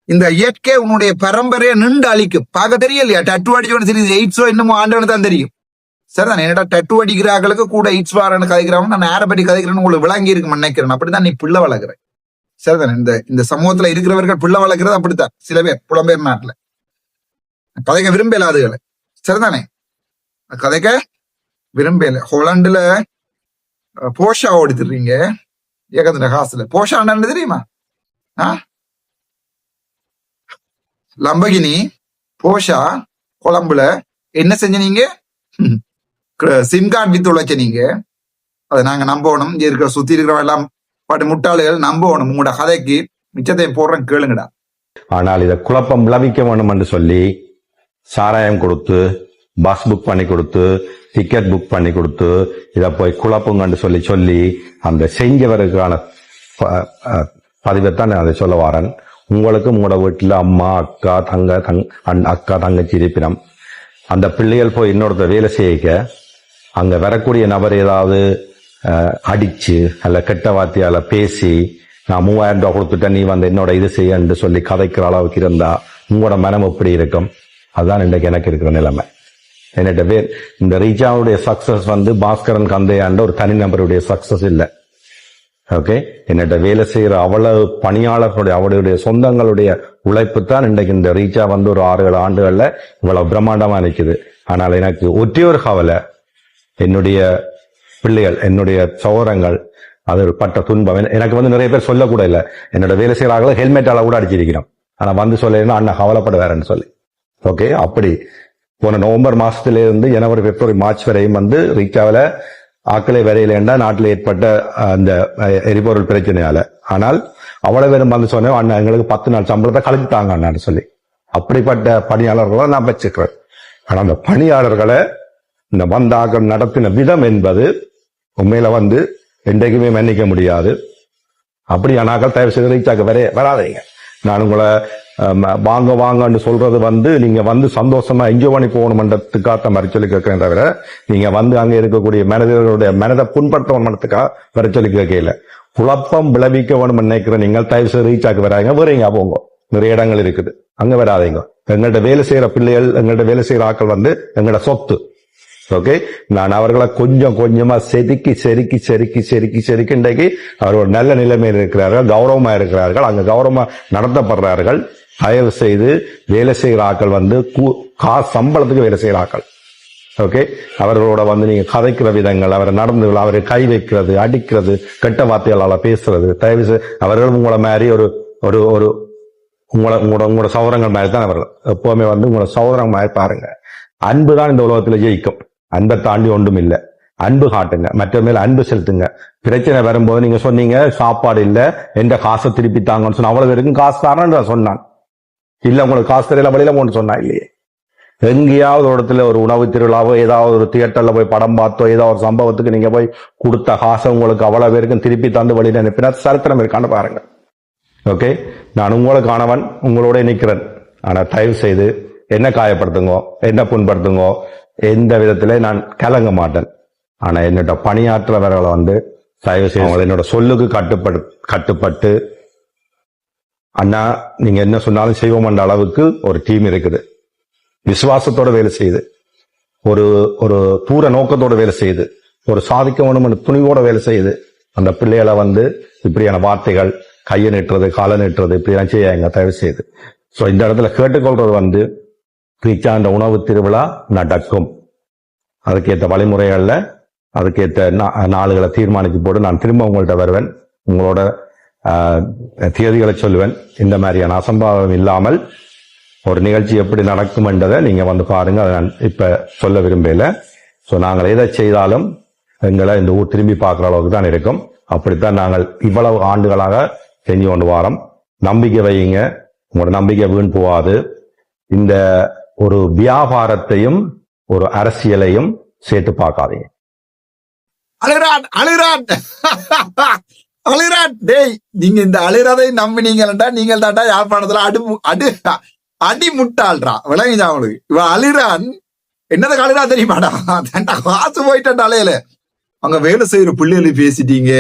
இந்த இயற்கை உன்னுடைய பரம்பரையை நின்று அழிக்கும். பார்க்க தெரியலையா? டட்டு அடிச்சோன்னு தெரியுது, எய்ட்ஸோ என்னமோ ஆண்டவனு தான் தெரியும். சரிதான்? என்னடா டட்டு அடிக்கிறார்களுக்கு கூட எய்ட்ஸ் வாரன்னு கதைக்கிறவங்க நான் யாரை பற்றி கதைக்கிறேன்னு உங்களுக்கு விளங்கி இருக்கு நினைக்கிறேன். அப்படிதான் நீ பிள்ளை வளர்க்குற. சரிதானே? இந்த சமூகத்துல இருக்கிறவர்கள் பிள்ளை வளர்க்கறது அப்படித்தான். சில பேர் புலம்பெயர் நாட்டுல கதைக்க விரும்பல அதுகளை. சரிதானே? கதைக்க விரும்பல. ஹோலாண்டுல போஷா ஓடித்துறீங்க ஏகத்தின காசுல. போஷா என்னன்னு தெரியுமா? லம்பகினி போஷா கொழம்புல என்ன செஞ்ச நீங்க? சிம் கார்டு வித்து உழைச்ச நீங்க. அதை நாங்க நம்பணும். இங்க இருக்கிற சுத்தி இருக்கிறவங்க எல்லாம் பாட்டு முட்டாளிகள் நம்பணும். உங்களோட கதைக்கு மிச்சத்தையும் போடுறேன், கேளுங்கடா. ஆனால் இதை குழப்பம் விளைவிக்க வேண்டும் என்று சொல்லி சாராயம் கொடுத்து, பஸ் புக் பண்ணி கொடுத்து, டிக்கெட் புக் பண்ணி கொடுத்து, இதை போய் குழப்பங்கன்னு சொல்லி அந்த செஞ்சவருக்கான பதிவைத்தான் நான் அதை சொல்ல வரேன். உங்களுக்கு உங்களோட வீட்டுல அம்மா அக்கா அக்கா தங்கச்சி இருப்பினம், அந்த பிள்ளைகள் போய் இன்னொருத்த வேலை செய்ய அங்க வரக்கூடிய நபர் ஏதாவது அடிச்சு அல்ல கெட்ட வார்த்தையால பேசி, நான் 3000 ரூபாய் கொடுத்துட்டேன் நீ வந்து என்னோட இது செய்யன்னு சொல்லி கதைக்கிற அளவுக்கு இருந்தா உங்களோட மனம் எப்படி இருக்கும்? அதுதான் இன்றைக்கு எனக்கு இருக்கிற நிலைமை. என்னட்ட பேர் இந்த ரீச்சாவுடைய சக்சஸ் வந்து பாஸ்கரன் கந்தையாண்ட ஒரு தனிநபருடைய சக்சஸ் இல்லை. ஓகே, என்னட்ட வேலை செய்யற அவ்வளவு பணியாளர்களுடைய அவருடைய சொந்தங்களுடைய உழைப்பு தான் இன்றைக்கு இந்த ரீச்சா வந்து ஒரு 6-7 ஆண்டுகள்ல இவ்வளவு பிரம்மாண்டமா நிற்குது. ஆனால் எனக்கு ஒற்றை ஒரு கவலை, என்னுடைய பிள்ளைகள், என்னுடைய சௌரங்கள் அது பட்ட துன்பம். எனக்கு வந்து நிறைய பேர் சொல்லக்கூட இல்லை, என்னோட வேலை செய்யறாங்கள ஹெல்மெட்டால கூட அடிச்சிருக்கிறோம். ஆனா வந்து சொல்லணும் அண்ணா கவலைப்படுவாருன்னு சொல்லி. ஓகே, அப்படி போன நவம்பர் மாசத்துல இருந்து ஜனவரி பிப்ரவரி மார்ச் வரையும் வந்து ரீச்சாவில ஆக்களை வரையிலேண்டா நாட்டில் ஏற்பட்ட அந்த எரிபொருள் பிரச்சனையால. ஆனால் அவ்வளவு பேரும் வந்து சொன்னேன், அண்ணா எங்களுக்கு 10 நாள் சம்பளத்தை கழிச்சுட்டாங்க அண்ணான்னு சொல்லி. அப்படிப்பட்ட பணியாளர்களை நான் வச்சுக்கிறேன். ஆனா அந்த பணியாளர்களை இந்த வந்தாக்கள் நடத்தின விதம் என்பது உண்மையில வந்து என்றைக்குமே மன்னிக்க முடியாது. அப்படியானாக்கள் தயவு செய்து ரீச்சாக்க வராதீங்க. நான் உங்களை வாங்கன்னு சொல்றது வந்து நீங்க வந்து சந்தோஷமா என்ஜாய் பண்ணி போகணுமன்றதுக்காக மாதிரி சொல்லி கேட்கிறேன் தவிர, நீங்க வந்து அங்க இருக்கக்கூடிய மனிதர்களுடைய மனதை புண்படுத்தணுமன்றதுக்காக வர சொல்லி கேட்கல. குழப்பம் விளைவிக்க வேணும் நினைக்கிற நீங்கள் தயவு செய்து ரீச்சாக்கு வராங்க, வேறீங்க போங்க. நிறைய இடங்கள் இருக்குது, அங்க வராதிங்க. எங்கள்கிட்ட வேலை செய்யற பிள்ளைகள், எங்கள்கிட்ட வேலை செய்யற ஆக்கள் வந்து எங்களோட சொத்து. ஓகே, நான் அவர்களை கொஞ்சம் கொஞ்சமா செதுக்கி இன்றைக்கு அவர் ஒரு நல்ல நிலைமையில் இருக்கிறார்கள், கௌரவமா இருக்கிறார்கள், அங்க கௌரவமா நடத்தப்படுறார்கள். தயவு செய்து வேலை செய்கிற ஆக்கள் வந்து சம்பளத்துக்கு வேலை செய்கிற ஆக்கள். ஓகே, அவர்களோட வந்து நீங்க கதைக்கிற விதங்கள், அவரை நடந்து அவரை கை வைக்கிறது, அடிக்கிறது, கெட்ட வார்த்தைகளால பேசுறது, தயவு செய்து அவர்கள் உங்களை மாதிரி ஒரு உங்களோட சௌரங்கள் மாதிரி தான் அவர்கள் எப்பவுமே வந்து உங்களோட சௌரங்கள் மாதிரி பாருங்க. அன்பு தான் இந்த உலகத்துல ஜெயிக்கும். அன்பை தாண்டி ஒன்றும் இல்லை. அன்பு காட்டுங்க, மற்ற மேல அன்பு செலுத்துங்க. பிரச்சனை வரும்போது நீங்க சொன்னீங்க சாப்பாடு இல்ல, எந்த காசை திருப்பி தாங்கன்னு சொன்ன, அவ்வளவு வரைக்கும் காசு தாரன்னு சொன்னான். இல்ல உங்களுக்கு காசு தெரியல வழியில ஒன்று சொன்னா இல்லையே. எங்கேயாவது ஒரு இடத்துல ஒரு உணவு திருவிழாவோ ஏதாவது ஒரு தியேட்டர்ல போய் படம் பார்த்தோ ஏதாவது ஒரு சம்பவத்துக்கு நீங்க போய் கொடுத்த காசை உங்களுக்கு அவ்வளவு பேருக்கும் திருப்பி தந்து வழியில் அனுப்பினா சரித்திரம் இருக்கான்னு பாருங்க. ஓகே, நான் உங்களுக்கானவன், உங்களோட நிக்கிறேன். ஆனா தயவு செய்து என்ன காயப்படுத்துங்கோ, என்ன புண்படுத்துங்கோ, எந்த விதத்திலே நான் கலங்க மாட்டேன். ஆனா என்னோட பணியாற்றவர்களை தயவு செய்து என்னோட சொல்லுக்கு கட்டுப்பட்டு அண்ணா நீங்க என்ன சொன்னாலும் செய்வோம் என்ற அளவுக்கு ஒரு டீம் இருக்குது. விசுவாசத்தோட வேலை செய்யுது, ஒரு தூர நோக்கத்தோட வேலை செய்யுது, ஒரு சாதிக்க வேணும் என்ற துணிவோட வேலை செய்யுது. அந்த பிள்ளைகளை இப்படியான வார்த்தைகள், கையை நீட்டுறது, காலை நீட்டுறது, இப்படியெல்லாம் செய்யாங்க தயவு செய்து. சோ இந்த இடத்துல கேட்டுக்கொள்றது ரீச்சாண்ட உணவு திருவிழா நடக்கும். அதுக்கேற்ற வழிமுறைகள்ல அதுக்கேற்ற நாளுகளை தீர்மானித்து போட்டு நான் திரும்ப உங்கள்கிட்ட வருவேன். உங்களோட தேதிகளை சொல்லுவேன். இந்த மாதிரியான அசம்பாவம் இல்லாமல் ஒரு நிகழ்ச்சி எப்படி நடக்கும் என்றதை நீங்க பாருங்க. அதை நான் இப்ப சொல்ல விரும்பல. சோ நாங்கள் எதை செய்தாலும் எங்களை இந்த ஊர் திரும்பி பார்க்கிற அளவுக்கு தான் இருக்கும். அப்படித்தான் நாங்கள் இவ்வளவு ஆண்டுகளாக செஞ்சு கொண்டு வாரோம். நம்பிக்கை வையுங்க, உங்களோட நம்பிக்கை வீண் போகாது. இந்த ஒரு வியாபாரத்தையும் ஒரு அரசியலையும் சேர்த்து பார்க்காதீங்க. அழுறான் டேய், நீங்க இந்த அழுறதை நம்பினீங்களா? நீங்கள் தாண்டா யாழ்ப்பாணத்துல அடி முட்டாள்றா, விளங்குச்சா அவங்களுக்கு? இவன் அழுறான், என்னது அழுறா தெரியுமாடா? காசு போயிட்டான் அலையில. அவங்க வேலை செய்யற பிள்ளைகளை பேசிட்டீங்க,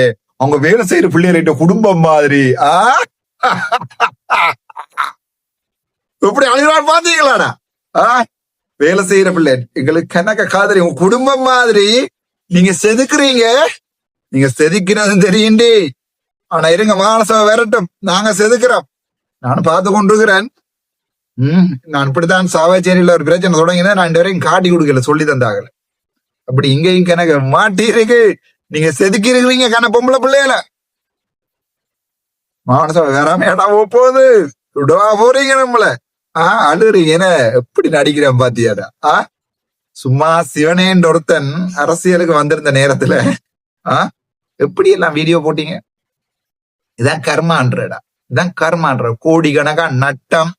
அவங்க வேலை செய்யற பிள்ளைகிட்ட குடும்பம் மாதிரி எப்படி அழுறான் பாத்தீங்களாடா? வேலை செய்யற பிள்ளை எங்களுக்கு கணக்க காதலி, உங்க குடும்பம் மாதிரி நீங்க செதுக்குறீங்க. நீங்க செதுக்கிறது தெரியுண்டி. ஆனா இருங்க, மானச வரட்டும், நாங்க செதுக்குறோம். நானும் பார்த்து கொண்டிருக்கிறேன். நான் இப்படித்தான் சாவச்சேரியில ஒரு பிரச்சனை தொடங்கினா நான் 2 வரையும் காட்டி கொடுக்கல, சொல்லி தந்தாகல. அப்படி இங்கேயும் கணக்கு மாட்டி இருக்கு. நீங்க செதுக்கி இருக்கிறீங்க கண பொம்பளை பிள்ளைகள. மானச வேறாம ஏடா போகுது, விடவா போறீங்க நம்மள? அழுறீங்க, எப்படி நடிக்கிறேன் பாத்தியாடா? சும்மா சிவனேன்ற ஒருத்தன் அரசியலுக்கு வந்திருந்த நேரத்துல எப்படி எல்லாம் வீடியோ போட்டீங்க? இதான் கர்மான்றடா, இதான் கர்மான்ற. கோடிக்கணக்கா நட்டம்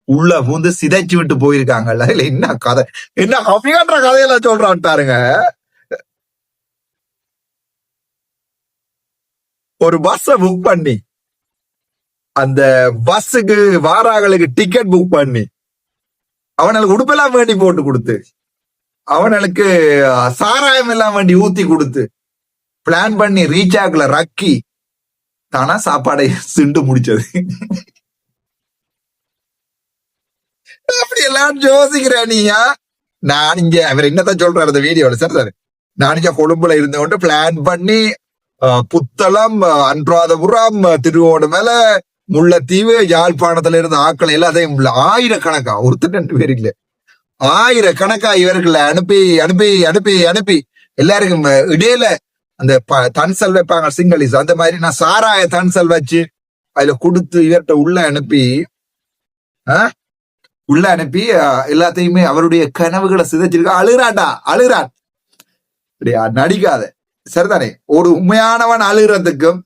உள்ள பூந்து சிதைச்சு விட்டு போயிருக்காங்கல்ல. இல்ல என்ன கதை, என்ன அப்படின்ற கதையெல்லாம் சொல்றான் பாருங்க. ஒரு பஸ்ஸ புக் பண்ணி அந்த பஸ்ஸுக்கு வாராங்களுக்கு டிக்கெட் புக் பண்ணி அவனுக்கு உடுப்பெல்லாம் வேண்டி போட்டு கொடுத்து அவனுக்கு சாராயம் எல்லாம் வேண்டி ஊத்தி கொடுத்து பிளான் பண்ணி ரீச் ஆகல ரக்கி தானா சாப்பாடை சிண்டு முடிச்சது. அப்படி எல்லாம் யோசிக்கிறேன் நீயா? நான் இங்க அவர் என்னதான் சொல்றாரு அந்த வீடியோல, சார் நான் இங்க கொழும்புல இருந்தவன்ட்டு பிளான் பண்ணி புத்தளம், அன்றாதபுரம், திருவோணமலை, முல்லைத்தீவு, யாழ்ப்பாணத்துல இருந்து ஆக்களை எல்லாத்தையும் ஆயிரக்கணக்கா, ஒருத்தர் 2 பேர் இல்ல, ஆயிரக்கணக்கா இவர்களை அனுப்பி அனுப்பி அனுப்பி அனுப்பி எல்லாருக்கும் இடையில அந்த தன்சல் வைப்பாங்க சிங்களீஸ், அந்த மாதிரி நான் சாராய தன்சல் வச்சு அதுல கொடுத்து இவர்கிட்ட உள்ள அனுப்பி எல்லாத்தையுமே அவருடைய கனவுகளை சிதைச்சிருக்க. அழுறாட்டா, அழுறான். அப்படியா? நடிக்காத, சரிதானே? ஒரு உண்மையானவன் அழுகிறதுக்கும்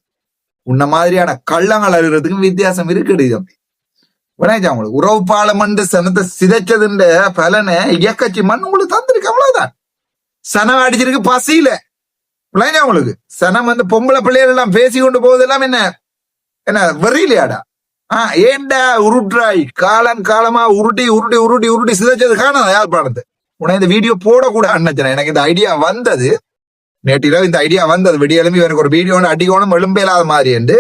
உன்ன மாதிரியான கள்ளங்கள் அழுகிறதுக்கும் வித்தியாசம் இருக்குது. விளையாச்சா உங்களுக்கு உறவு பாலமண்டு சனத்தை சிதைச்சதுன்ற பலனை இயக்கச்சி மண் உங்களுக்கு தந்திருக்கு. அவ்வளவுதான். சனம் அடிச்சிருக்கு பசியில. விளையாச்சா உங்களுக்கு சனம் பொம்பளை பிள்ளைகள் எல்லாம் பேசி கொண்டு போகுது எல்லாம் என்ன வெறியிலையாடா? ஏண்டா உருட்டுறாய்? காலமா உருட்டி உருட்டி உருட்டி உருட்டி சிதைச்சது காணாத யாழ்ப்பாணத்தை. உன இந்த வீடியோ போடக்கூடாது நினைச்சேன். எனக்கு இந்த ஐடியா வந்தது நேற்றிரவு, இந்த ஐடியா வந்தது விடிய எழும்பி எனக்கு ஒரு வீடியோ அடிக்கணும் எழும்பேலாத மாதிரி என்று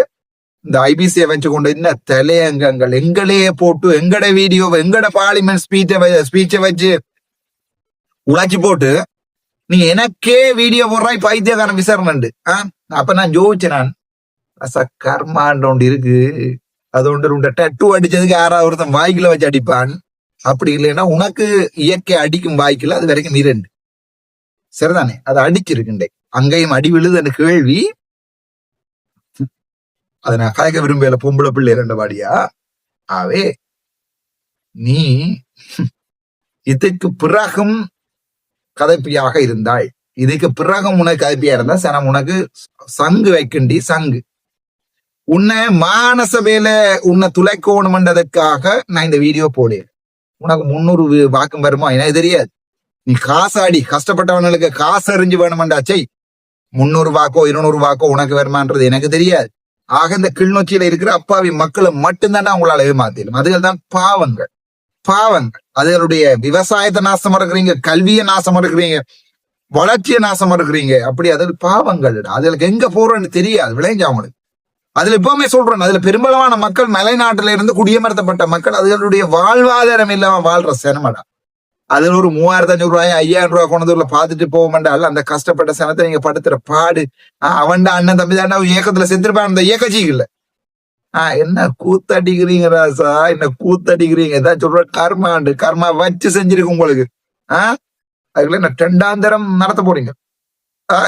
இந்த ஐபிசியை வச்சு கொண்டு இந்த தலையங்கங்கள் எங்களையே போட்டு எங்கட வீடியோ எங்கட பார்லிமெண்ட் ஸ்பீச்சை வச்சு உழைச்சி போட்டு நீங்க எனக்கே வீடியோ போடுறாய் பைத்தியக்காரன் விசாரணை. அப்ப நான் யோசிச்சேன், கர்மாண்ட ஒன்று இருக்கு, அது ஒன்று டட்டு அடிச்சதுக்கு 6வது ஒருத்தன் வாய்க்குல வச்சு அடிப்பான். அப்படி இல்லைன்னா உனக்கு இயற்கை அடிக்கும் வாய்க்குல அது வரைக்கும் 2 சரிதானே? அது அடிச்சிருக்குண்டே அங்கேயும் அடி விழுது அந்த கேள்வி. அதை நான் கலைக்க விரும்பல. பொம்பளை பிள்ளை 2 வாடியா ஆவே நீ இதுக்கு பிறகும் கதைப்பியாக இருந்தாய். இதுக்கு பிறகும் உனக்கு கதைப்பியா இருந்தா சனம் உனக்கு சங்கு வைக்கண்டி சங்கு. உன்னை மானசபையில உன்னை துளைக்கணும்ன்றதுக்காக நான் இந்த வீடியோ போடேன். உனக்கு 300 வாக்கும் வருமா எனக்கு தெரியாது. நீ காசாடி கஷ்டப்பட்டவனுக்கு காசு அறிஞ்சு வேணுமெண்டா செய். 300 வாக்கோ 200 வாக்கோ உனக்கு வருமானது எனக்கு தெரியாது. ஆக இந்த கிளிநொச்சியில இருக்கிற அப்பாவி மக்களை மட்டும்தான் உங்களால ஏமாத்திடும். அதுகள் தான் பாவங்கள். அதுகளுடைய விவசாயத்தை நாசமா இருக்கிறீங்க, கல்வியை நாசமா இருக்கிறீங்க, வளர்ச்சியை நாசமா இருக்கிறீங்க. அப்படி அது பாவங்கள். அதுகளுக்கு எங்க போறோன்னு தெரியாது, விளைஞ்ச அவங்களுக்கு. அதுல எப்பவுமே சொல்றேன், அதுல பெரும்பாலான மக்கள் மலைநாட்டுல இருந்து குடியமர்த்தப்பட்ட மக்கள். அதுகளுடைய வாழ்வாதாரம் இல்லாம வாழ்ற சிரமடா. அதுல ஒரு 3500 ரூபாய் 5000 ரூபாய் கொண்டதுல பாத்துட்டு போக மாட்டாள். அந்த கஷ்டப்பட்ட சனத்தை நீங்க படுத்துற பாடு. அவன்டா அண்ணன் தம்பி தாண்டா இயக்கத்துல செத்துருப்பான். அந்த இயக்கச்சிக்கல என்ன கூத்தடிக்கிறீங்க ராசா, என்ன கூத்தடிக்கிறீங்க. ஏதாவது சொல்ற கர்மா வச்சு செஞ்சிருக்கு உங்களுக்கு. அதுக்குள்ள என்ன 2ஆம் தரம் நடத்த போறீங்க.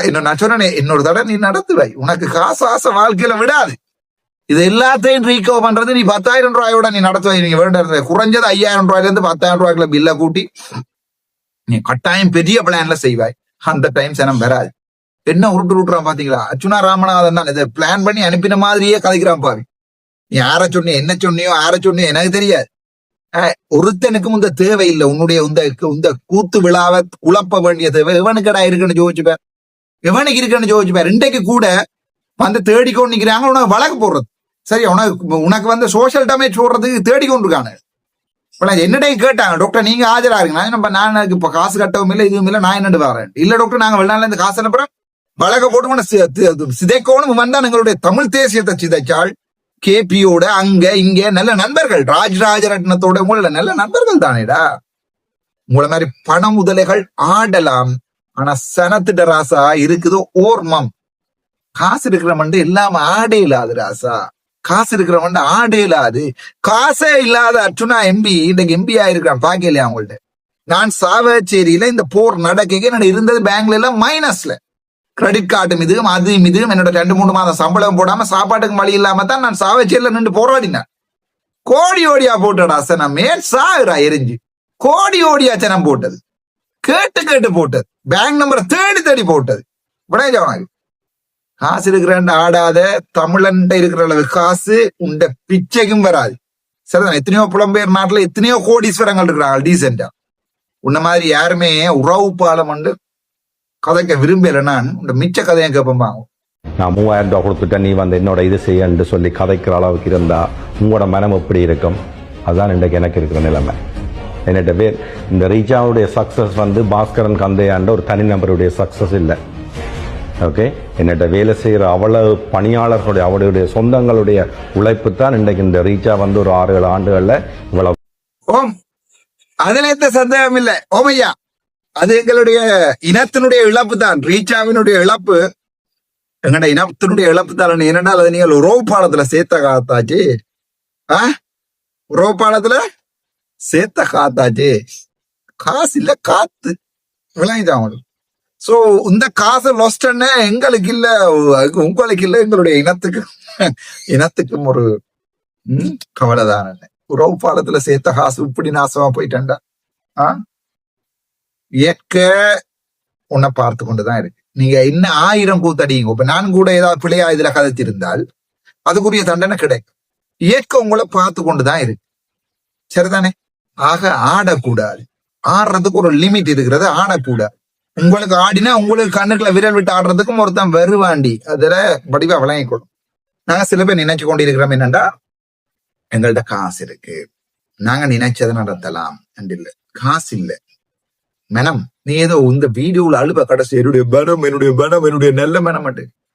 இன்னும் நான் சொன்னேன், இன்னொரு தடவை நீ நடத்துவாய். உனக்கு காசு ஆசை வாழ்க்கையில விடாது. இது எல்லாத்தையும் ரீகவர் பண்றது நீ 10,000 ரூபாயோட நீ நடத்துவாய். நீங்க வேண்டாம், குறைஞ்சது 5000 ரூபாயில இருந்து 10,000 ரூபாய்க்குள்ள பில்ல கூட்டி நீ கட்டாயம் பெரிய பிளான்ல செய்வாய். அந்த டைம் சனம் வராது. என்ன உருட்டுறான் பாத்தீங்களா? அர்ச்சுனா ராமநாதன் தான் இதை பிளான் பண்ணி அனுப்பின மாதிரியே கதைக்கிறான் பாவி. நீ யார சொன்னியோ என்ன சொன்னியோ எனக்கு தெரியாது. ஒருத்தனுக்கும் இந்த தேவை இல்லை. உன்னுடைய இந்த கூத்து விழாவை குழப்ப வேண்டிய தேவை எவனுக்கடா இருக்குன்னு யோசிச்சுப்பார். எவனுக்கு இருக்குன்னு யோசிச்சுப்பார். இன்றைக்கு கூட வந்து தேடிக்கொண்டு நிக்கிறாங்க உனக்கு வழக்கு போடுறது. சரி, உனக்கு வந்து சோசியல் டேமேஜ் போடுறதுக்கு தேடிக்கொண்டு இருக்காங்க. என்னடையும் கேட்டாங்க, டாக்டர் நீங்க ஆஜராருங்க. நான் இப்ப காசு கட்டவும் இல்லை, இதுவும் இல்லை, நான் என்னண்டு வரேன். இல்ல டாக்டர், நாங்க வெளிநாட்டுல இருந்து காசு அனுப்புறோம், வழக்க போட்டு சிதைக்கணும் வந்தா எங்களுடைய தமிழ் தேசியத்தை சிதைச்சால் கேபியோட அங்க இங்க நல்ல நண்பர்கள், ராஜரட்னத்தோட உங்களோட நல்ல நண்பர்கள் தானேடா. உங்களை மாதிரி பண முதலைகள் ஆடலாம். ஆனா சனத்திட்ட ராசா இருக்குது ஓர்மம். காசு இருக்கிறவன் இல்லாம ஆடே இல்லாது ராசா. காசு இருக்கிறவன் ஆடே இல்லாது. காசே இல்லாத அர்ச்சுனா எம்பி இன்னைக்கு எம்பி ஆயிருக்கான். பாக்கலையா அவங்கள்ட்ட? நான் சாவச்சேரியில இந்த போர் நடக்க நான் இருந்தது பேங்க்ல எல்லாம் மைனஸ்ல. கிரெடிட் கார்டு மிதும் அது மிதும் என்னோட 2-3 மாதம் சம்பளம் போடாம சாப்பாட்டுக்கு வழி இல்லாம தான் நான் சாவச்சேரியில நின்று போராடினேன். கோடியா போட்டடா சனம். மேல் சாகுறா எரிஞ்சு. கோடியா சனம் போட்டது. கேட்டு போட்டது. பேங்க் நம்பரை தேடி போட்டது. விடையவனாக்கு காசு இருக்கிறான் ஆடாத தமிழன் இருக்கிற அளவு காசு உண்ட பிச்சைக்கும் வராது. சரிதான். எத்தனையோ புலம்பெயர் நாட்டுல எத்தனையோ கோடீஸ்வரங்கள் இருக்கிறாங்க டீசென்டா. உன்ன மாதிரி யாருமே உறவு பாலம் வந்து கதைக்க விரும்பல. நான் இந்த மிச்ச கதையை கேட்பேன். நான் 3000 ரூபாய் கொடுத்துட்டேன், நீ வந்து என்னோட இது செய்யன்னு சொல்லி கதைக்கிற அளவுக்கு இருந்தா உங்களோட மனம் எப்படி இருக்கும்? அதுதான் இன்றைக்கு எனக்கு இருக்கிற நிலைமை. என்னட்ட பேர் இந்த ரீச்சாவுடைய சக்சஸ் வந்து பாஸ்கரன் கந்தையாண்ட ஒரு தனிநபருடைய சக்சஸ் இல்லை. ஓகே, என்னட்ட வேலை செய்கிற அவ்வளவு பணியாளர்களுடைய அவருடைய சொந்தங்களுடைய உழைப்பு தான் இன்றைக்கு இந்த ரீச்சா வந்து ஒரு 6-7 ஆண்டுகள்ல இவ்வளவு. ஓம், அதுல எந்த சந்தேகம் இல்லை. ஓமையா, அது எங்களுடைய இனத்தினுடைய இழப்பு தான். ரீச்சாவினுடைய இழப்பு எங்கட இனத்தினுடைய இழப்பு தான். என்னென்னால் அது நீங்கள் உறவு பாலத்துல சேர்த்த காத்தாச்சு. உறவு பாலத்துல சேர்த்த காத்தாச்சு. காசு இல்ல, காத்து விளைஞ்சான் அவங்களுக்கு. சோ இந்த காசு லொஸ்டன்னு எங்களுக்கு இல்ல, உங்களுக்கு இல்ல, எங்களுடைய இனத்துக்கும் ஒரு கவலைதான். உறவு பாலத்துல சேர்த்த காசு இப்படி நாசமா போயிட்டேன்டா. இயற்க உன்னை பார்த்து கொண்டுதான் இருக்கு. நீங்க இன்னும் 1000 கூத்தடிங்க. இப்ப நான் கூட ஏதாவது பிள்ளையா இதுல கதைத்திருந்தால் அதுக்குரிய தண்டனை கிடைக்கும். இயற்கை உங்களை பார்த்து கொண்டுதான் இருக்கு. சரிதானே? ஆக ஆடக்கூடாது. ஆடுறதுக்கு ஒரு லிமிட் இருக்கிறது. ஆடக்கூடாது. உங்களுக்கு ஆடினா உங்களுக்கு கண்ணுக்குள்ள விரல் விட்டு ஆடுறதுக்கும் ஒருத்தன் வருவாண்டி. அதுல வடிவா விளங்கிக்கொள்ளும். நாங்க சில பேர் நினைச்சு கொண்டு இருக்கிறோம் என்னண்டா, எங்கள்கிட்ட காசு இருக்கு, நாங்க நினைச்சதை நடத்தலாம் என்று. இல்லை, காசு இல்லை, மனம். நீ ஏதோ இந்த வீடியோல அழுவ கடைசி என்னுடைய நல்ல மனம்.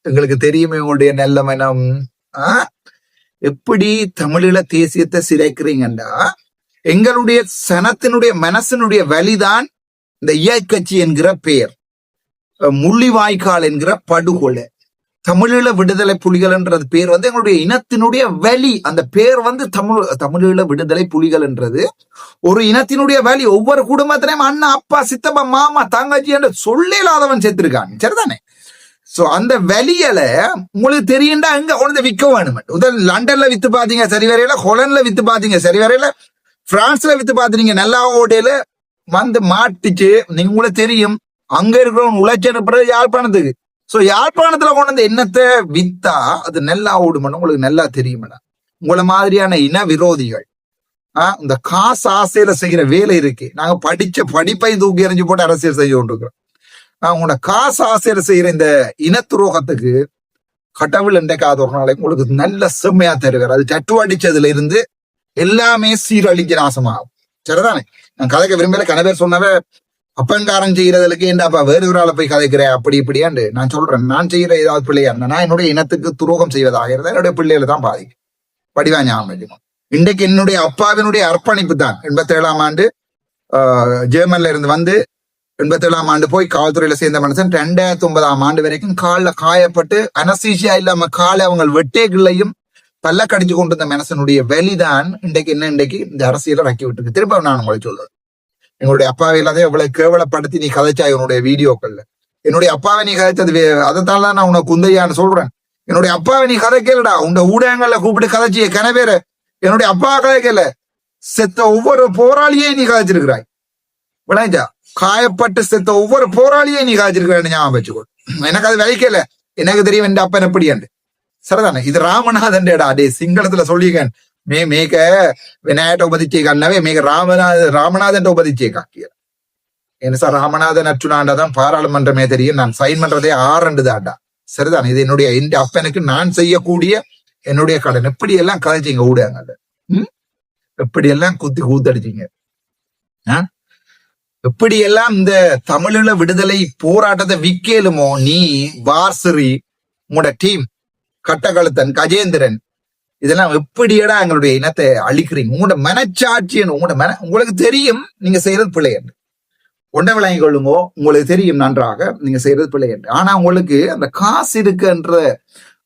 எங்களுக்கு தெரியுமே உங்களுடைய நல்ல மனம். எப்படி தமிழீழ தேசியத்தை சிதைக்கிறீங்கண்டா, எங்களுடைய சனத்தினுடைய மனசினுடைய வலிதான் இந்த இயக்கட்சி என்கிற பெயர். முள்ளிவாய்க்கால் என்கிற படுகொலை. தமிழீழ விடுதலை புலிகள் என்றது பேர் வந்து எங்களுடைய இனத்தினுடைய வலி. அந்த பேர் வந்து தமிழீழ விடுதலை புலிகள் என்றது ஒரு இனத்தினுடைய வலி. ஒவ்வொரு குடும்பத்திலையும் அண்ணா, அப்பா, சித்தப்பா, மாமா, தங்கச்சி என்று சொல்லிடாதவன் செத்துருக்காங்க. சரிதானே? சோ அந்த வலியல உங்களுக்கு தெரியுண்டா எங்க கொண்டு விற்க வேணும். உதல் லண்டன்ல வித்து பாத்தீங்க சரி வரையில, ஹொலண்ட்ல வித்து பாத்தீங்க சரி வரையில, பிரான்ஸ்ல வித்து பாத்தீங்க நல்லா ஓடையில வந்து மாட்டுச்சு. நீங்க உங்களுக்கு தெரியும் அங்க இருக்கிறவன் உழைச்சு அனுப்புறது யாழ்ப்பாணத்துக்கு. சோ யாழ்ப்பாணத்துல கொண்டு வந்து என்னத்தை வித்தா அது நல்லா ஓடுமன்னு உங்களுக்கு நல்லா தெரியுமடா. உங்களை மாதிரியான இன விரோதிகள் இந்த காசு ஆசையில செய்கிற வேலை இருக்கு. நாங்க படிச்ச படிப்பை தூக்கி எறிஞ்சு போட்டு அரசியல் செய்ய கொண்டிருக்கிறோம். உங்களோட காசு ஆசையில செய்யற இந்த இனத்துரோகத்துக்கு கடவுள் இன்றைக்காத ஒரு நாளைக்கு உங்களுக்கு நல்ல செம்மையா தருவார். அது டட்டு அடிச்சதுல இருந்து எல்லாமே சீரழிஞ்சு நாசமாகும். சரிதானே? நான் கதைக்க விரும்பல. கணவர் சொன்னவ அப்பங்காரம் செய்யறதுக்கு என்னப்பா வேறு ஒரு ஆளை போய் கதைக்கிறேன் அப்படி இப்படியாண்டு நான் சொல்றேன். நான் செய்யற ஏதாவது பிள்ளையா இருந்தா நான் என்னுடைய இனத்துக்கு துரோகம் செய்வதாக இருந்தா என்னுடைய பிள்ளைகளை தான் பாதிக்கும். படிவா ஞாபகம். இன்றைக்கு என்னுடைய அப்பாவினுடைய அர்ப்பணிப்பு தான் 87ஆம் ஆண்டு ஜெர்மன்ல இருந்து வந்து 87ஆம் ஆண்டு போய் காவல்துறையில சேர்ந்த மனுஷன் 2009ஆம் ஆண்டு வரைக்கும் காலில் காயப்பட்டு அனசீசியா இல்லாம காலை அவங்க வெட்டேகளையும் பல்ல கடிச்சு கொண்டு வந்த மனுஷனுடைய வெளிதான் இன்றைக்கு இந்த அரசியலை ரக்கி விட்டுருக்கு. திரும்ப நான் உங்களுக்கு சொல்றேன், எங்களுடைய அப்பாவை இல்லாத எவ்வளவு கேவலப்படுத்தி நீ கதைச்சா உன்னுடைய வீடியோக்கள்ல. என்னுடைய அப்பாவை நீ கதைச்சது அதைத்தான் நான் உனக்கு குந்தையான்னு சொல்றேன். என்னுடைய அப்பாவை நீ கதைக்கலடா, உங்க ஊடகங்கள்ல கூப்பிட்டு கதைச்சிய கனவேற என்னுடைய அப்பா கதைக்கல. செத்த ஒவ்வொரு போராளியே நீ கதைச்சிருக்கிறாய். விளைஞ்சா காயப்பட்டு செத்த ஒவ்வொரு போராளியே நீ கதைச்சிருக்கிறான்னு ஞாபகம் வச்சுக்கோ. எனக்கு அது விளைக்கல. எனக்கு தெரியும் என் அப்பன் எப்படியாண்டு. சரிதானே? இது ராமநாதன்டா. டே சிங்களத்துல சொல்லிக்கேன் මේක විනායට උපදිච්ච එකක් නෙවෙයි. මේක ராமநாதன் உபதிச்ச එකක් කියලා. එනිසා ராமநாதன் அச்சுனாண்டா தான் பாராளுமன்றமே தெரியும். நான் சைன் பண்றதே 6 தாண்டா. சரிதான்? இது என்னுடைய இந்த அப்பனுக்கு நான் செய்யக்கூடிய என்னுடைய கடன். எப்படி எல்லாம் கதைச்சிங்க ஊடகங்கள்ல, எப்படி எல்லாம் கூத்தடிச்சிங்க, எப்படி எல்லாம் இந்த தமிழீழ விடுதலை போராட்டத்தை விக்கலுமோ. நீ வார்சரி, உங்களோட டீம், கட்டகழுத்தன், கஜேந்திரன், இதெல்லாம் எப்படியடா எங்களுடைய இனத்தை அழிக்கிறீங்க? உங்களோட மனச்சாட்சியன், உங்களுக்கு தெரியும் நீங்க செய்யறது பிள்ளை என்று. ஒன்றை விளங்கி கொள்ளுங்கோ. உங்களுக்கு தெரியும் நன்றாக நீங்க செய்யறது பிள்ளை என்று. ஆனா உங்களுக்கு அந்த காசு இருக்குன்ற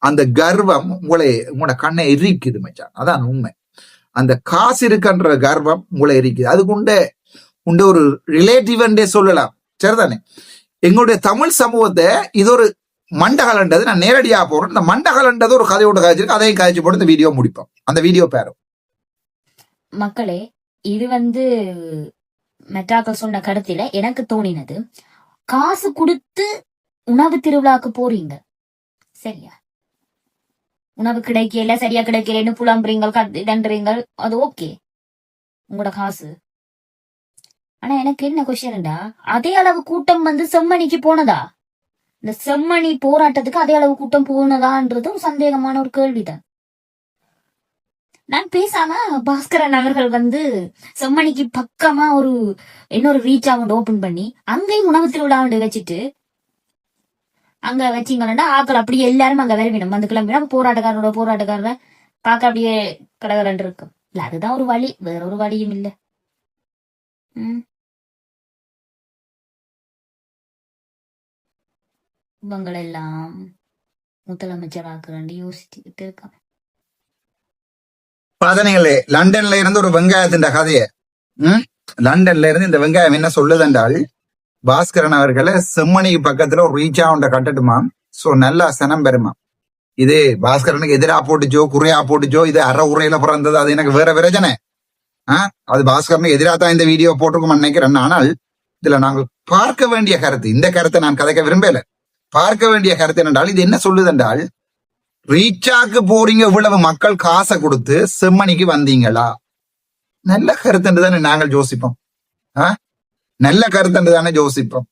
அந்த கர்வம் உங்களோட கண்ணை எரிக்குது மச்சான். அதான் உண்மை. அந்த காசு இருக்குன்ற கர்வம் உங்களை எரிக்குது. அதுக்கு உண்ட ஒரு ரிலேட்டிவ் சொல்லலாம். சரிதானே? எங்களுடைய தமிழ் சமூகத்தை இது ஒரு மண்டகலன்றது நான் நேரடியா போறேன். இந்த மண்டகலன்றது ஒரு கதையோட காய்ச்சிருக்கு. அதையும் காய்ச்சி போட்டு இந்த வீடியோ முடிப்போம். அந்த வீடியோ பேரும் மக்களே, இது மெட்டாக்கள் சொன்ன கருத்துல எனக்கு தோணினது, காசு கொடுத்து உணவு திருவிழாக்கு போறீங்க, சரியா? உணவு கிடைக்கல, சரியா கிடைக்கலன்னு புலம்புறீங்க, இதன்றீங்க, அது ஓகே, உங்களோட காசு. ஆனா எனக்கு என்ன கொஸ்டின்டா, அதே அளவு கூட்டம் செம்மணிக்கு போனதா? இந்த செம்மணி போராட்டத்துக்கு அதே அளவு கூட்டம் போனதான்றது ஒரு சந்தேகமான ஒரு கேள்விதான். நான் பேசாம பாஸ்கரன் அவர்கள் செம்மணிக்கு பக்கமா இன்னொரு ரீச் ஓபன் பண்ணி அங்கேயும் உணவு திருவிழா வச்சுட்டு அங்க வச்சிங்கன்னா ஆக்கள் அப்படியே எல்லாரும் அங்க வரவிடும். கிளம்பினா போராட்டக்காரரை பார்க்க அப்படியே கடகரன் இருக்கும். இல்ல அதுதான் ஒரு வழி, வேற ஒரு வழியும் இல்ல. இவங்களெல்லாம் முதலமைச்சர் ஆக்குறாண்டு யோசிச்சுக்கிட்டு இருக்கான். பாதனைகளே, லண்டன்ல இருந்து ஒரு வெங்காயத்தின் கதைய லண்டன்ல இருந்து இந்த வெங்காயம் என்ன சொல்லுதென்றால், பாஸ்கரன் அவர்களை செம்மணிக்கு பக்கத்துல ஒரு ரீச்சா ஒன்றை கட்டட்டுமா, சோ நல்லா சனம் பெறுமா. இது பாஸ்கரனுக்கு எதிரா போட்டுச்சோ குறையா போட்டுச்சோ, இது அரை உரையில பிறந்தது, அது எனக்கு வேற பிரச்சனை. அது பாஸ்கரனுக்கு எதிராக தான் இந்த வீடியோ போட்டிருக்கோம் நினைக்கிறேன். ஆனால் இதுல நாங்கள் பார்க்க வேண்டிய கருத்து, இந்த கருத்தை நான் கதைக்க விரும்பல. பார்க்க வேண்டிய கருத்து என்னென்றால், இது என்ன சொல்லுதென்றால், ரீச்சாக்கு போறீங்க, இவ்வளவு மக்கள் காசை கொடுத்து செம்மணிக்கு வந்தீங்களா? நல்ல கருத்துன்னு தானே நாங்கள் யோசிப்போம். நல்ல கருத்துன்னு தானே யோசிப்போம்.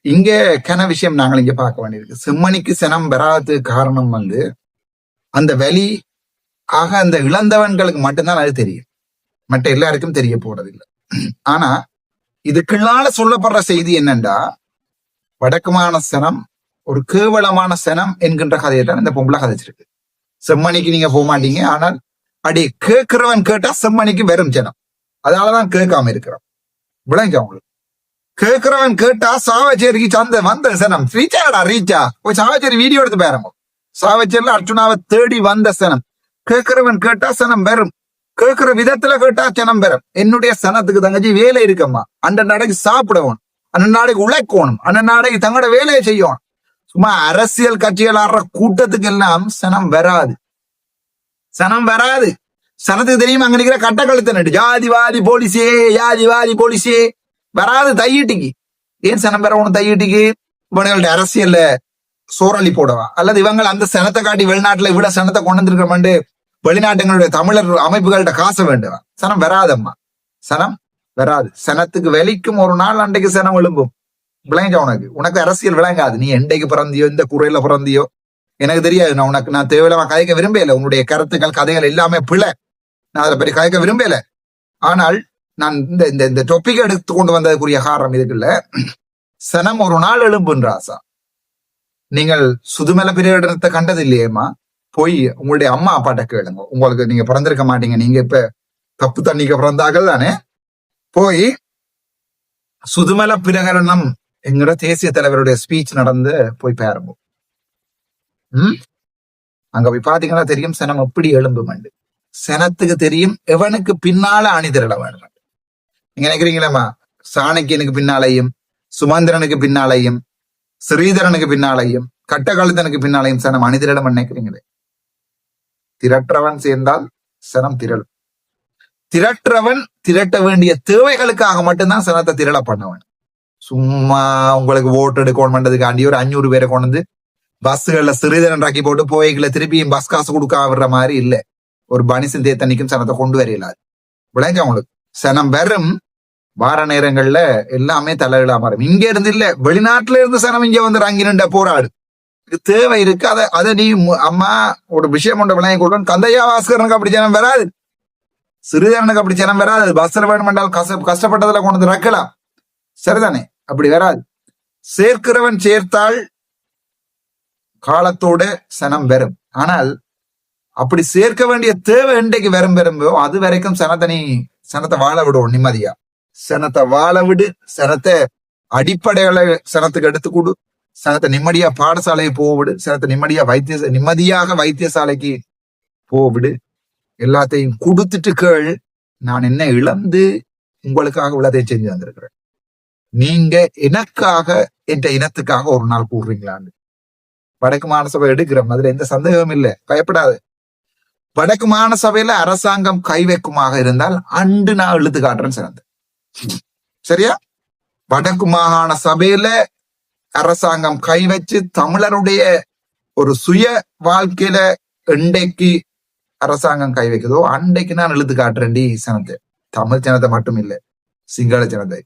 இங்க கன விஷயம் நாங்கள் இங்க பார்க்க வேண்டியிருக்கு. செம்மணிக்கு சனம் பெறாததுக்கு காரணம் அந்த வலி அந்த இழந்தவன்களுக்கு மட்டும்தான் அது தெரியும், மற்ற எல்லாருக்கும் தெரிய போறதில்லை. ஆனா இதுக்குள்ளால சொல்லப்படுற செய்தி என்னண்டா, வடக்குமான சனம் ஒரு கேவலமான சனம் என்கின்ற கதையை தான் இந்த பொம்பளை கதைச்சிருக்கு. செம்மணிக்கு நீங்க போக மாட்டீங்க, ஆனால் அடி கேட்கிறவன் கேட்டா செம்மணிக்கு வெறும் ஜனம். அதனாலதான் கேட்காம இருக்கிறோம். விளங்க உங்களுக்கு, கேட்கிறவன் கேட்டா சாவச்சேரிக்கு வந்த சனம் ரீச்சா போய் சாவச்சேரி வீடியோ எடுத்து பாருங்க. சாவச்சேரியில அர்ச்சுனாவை தேடி வந்த சனம். கேட்கிறவன் கேட்டா சனம் பெறும், கேட்கிற விதத்துல கேட்டா சனம் பெறும். என்னுடைய சனத்துக்கு தங்கச்சி வேலை இருக்கம்மா, அந்த நாளைக்கு சாப்பிடணும், அந்த நாளைக்கு உழைக்கணும், அந்த நாளைக்கு தங்களோட வேலையை செய்யணும். சும்மா அரசியல் கட்சிகள் ஆடுற கூட்டத்துக்கு எல்லாம் சனம் வராது. சனத்துக்கு தெரியும் அங்க நிக்கிற கட்ட கழுத்தனட்டு ஜாதிவாதி போலீஸே வராது தையீட்டிக்கு. ஏன் சனம் பெறணும் தையீட்டிக்கு? இவனுடைய அரசியல்ல சோரளி போடவா, அல்லது இவங்க அந்த சனத்தை காட்டி வெளிநாட்டுல இவ்வளவு சனத்தை கொண்டு வந்திருக்கிறோம் வெளிநாட்டுங்களுடைய தமிழர் அமைப்புகள்கிட்ட காசை வேண்டுவா. சனம் வராதம்மா, சனம் வராது. சனத்துக்கு வெளிக்கும் ஒரு நாள் அன்றைக்கு சனம் எழும்பும். விளங்க உனக்கு அரசியல் விளங்காது. நீ எண்டைக்கு பிறந்தியோ இந்த குறையில பிறந்தியோ எனக்கு தெரியாது. நான் தேவையில்லாம கதைக்க விரும்பல. உன்னுடைய கருத்துக்கள் கதைகள் எல்லாமே பிழை. நான் அதை பற்றி கதைக்க விரும்பல. ஆனால் நான் இந்த டொப்பிக் எடுத்து கொண்டு வந்ததுக்குரிய காரணம் இதுக்குள்ள, சனம் ஒரு நாள் எழும்புன்றாசா. நீங்கள் சுதுமல பிரகடனத்தை கண்டது இல்லையேம்மா? போய் உங்களுடைய அம்மா அப்பாட்ட கேளுங்க. உங்களுக்கு நீங்க பிறந்திருக்க மாட்டீங்க, நீங்க இப்ப தப்பு தண்ணிக்கு பிறந்தார்கள் தானே. போய் சுதுமல பிரகடனம் என்கிற தேசிய தலைவருடைய ஸ்பீச் நடந்து போய் பாருங்க. அங்க போய் பாத்தீங்கன்னா தெரியும் சனம் எப்படி எழும்புமண்டு. சனத்துக்கு தெரியும் எவனுக்கு பின்னால அணிதிரள வேணும். நீங்க நினைக்கிறீங்களேம்மா, சாணக்கியனுக்கு பின்னாலையும் சுமந்திரனுக்கு பின்னாலையும் ஸ்ரீதரனுக்கு பின்னாலையும் கட்டகாலத்தனுக்கு பின்னாலையும் சனம் அணிதிரளம் நினைக்கிறீங்களே? திரற்றவன் சேர்ந்தால் சனம் திரளும். திரற்றவன் திரட்ட வேண்டிய தேவைகளுக்காக மட்டும்தான் சனத்தை திரள பண்ணவன். சும்மா உங்களுக்கு ஓட்டு எடுக்கணும் பண்றதுக்காண்டி ஒரு 500 பேரை கொண்டு வந்து பஸ்ஸுகள்ல சிறிதரன் ராக்கி போட்டு போய்களை திருப்பியும் பஸ் காசு கொடுக்க விடுற மாதிரி இல்ல. ஒரு பனிசும் தேத்தன்னிக்கும் சனத்தை கொண்டு வரையிலாது. விளைஞ்ச அவங்களுக்கு சனம் வெறும் வார நேரங்கள்ல எல்லாமே தலையில மாறும். இங்க இருந்து இல்ல, வெளிநாட்டுல இருந்து சனம் இங்க வந்து ரங்கி நின்ற போராடு. தேவை இருக்கு. அதை நீ அம்மா ஒரு விஷயம் கொண்ட விளைய கொள்வன். கந்தையா பாஸ்கரனுக்கு அப்படி ஜனம் வராது, சிறிதரனுக்கு அப்படி ஜனம் வராது. பஸ்ல வேணுமென்றால் கஷ்டப்பட்டதுல கொண்டு வந்து ரக்கலாம், சரிதானே? அப்படி வராது. சேர்க்கிறவன் சேர்த்தால் காலத்தோட சனம் வரும். ஆனால் அப்படி சேர்க்க வேண்டிய தேவை இன்றைக்கு வரும்போ அது வரைக்கும் சனத்தை வாழ விடுவோம் நிம்மதியா. சனத்தை வாழ விடு, சனத்தை அடிப்படைகளை சனத்துக்கு எடுத்து கொடு, சனத்தை நிம்மதியா பாடசாலையை போவிடு, சனத்தை நிம்மதியாக வைத்தியசாலைக்கு போவிடு. எல்லாத்தையும் கொடுத்துட்டு கேள், நான் என்ன இழந்து உங்களுக்காக உள்ளதையும் செஞ்சு வந்திருக்கிறேன். நீங்க எனக்காக என்ற இனத்துக்காக ஒரு நாள் கூடுறீங்களான்னு. வடக்கு மாநசபை எடுக்கிறோம், அதுல எந்த சந்தேகமும் இல்லை, பயப்படாது. வடக்கு மாநசபையில அரசாங்கம் கை வைக்குமாக இருந்தால் அண்டு நான் இழுத்து காட்டுறேன் சிறந்த. சரியா? வடக்கு மாகாண சபையில அரசாங்கம் கை வச்சு தமிழருடைய ஒரு சுய வாழ்க்கையில இன்றைக்கு அரசாங்கம் கை வைக்குதோ அன்றைக்கு நான் இழுத்து காட்டுறேன் சனத்தை. தமிழ் ஜனத்தை மட்டும் இல்லை, சிங்கள ஜனத்தை.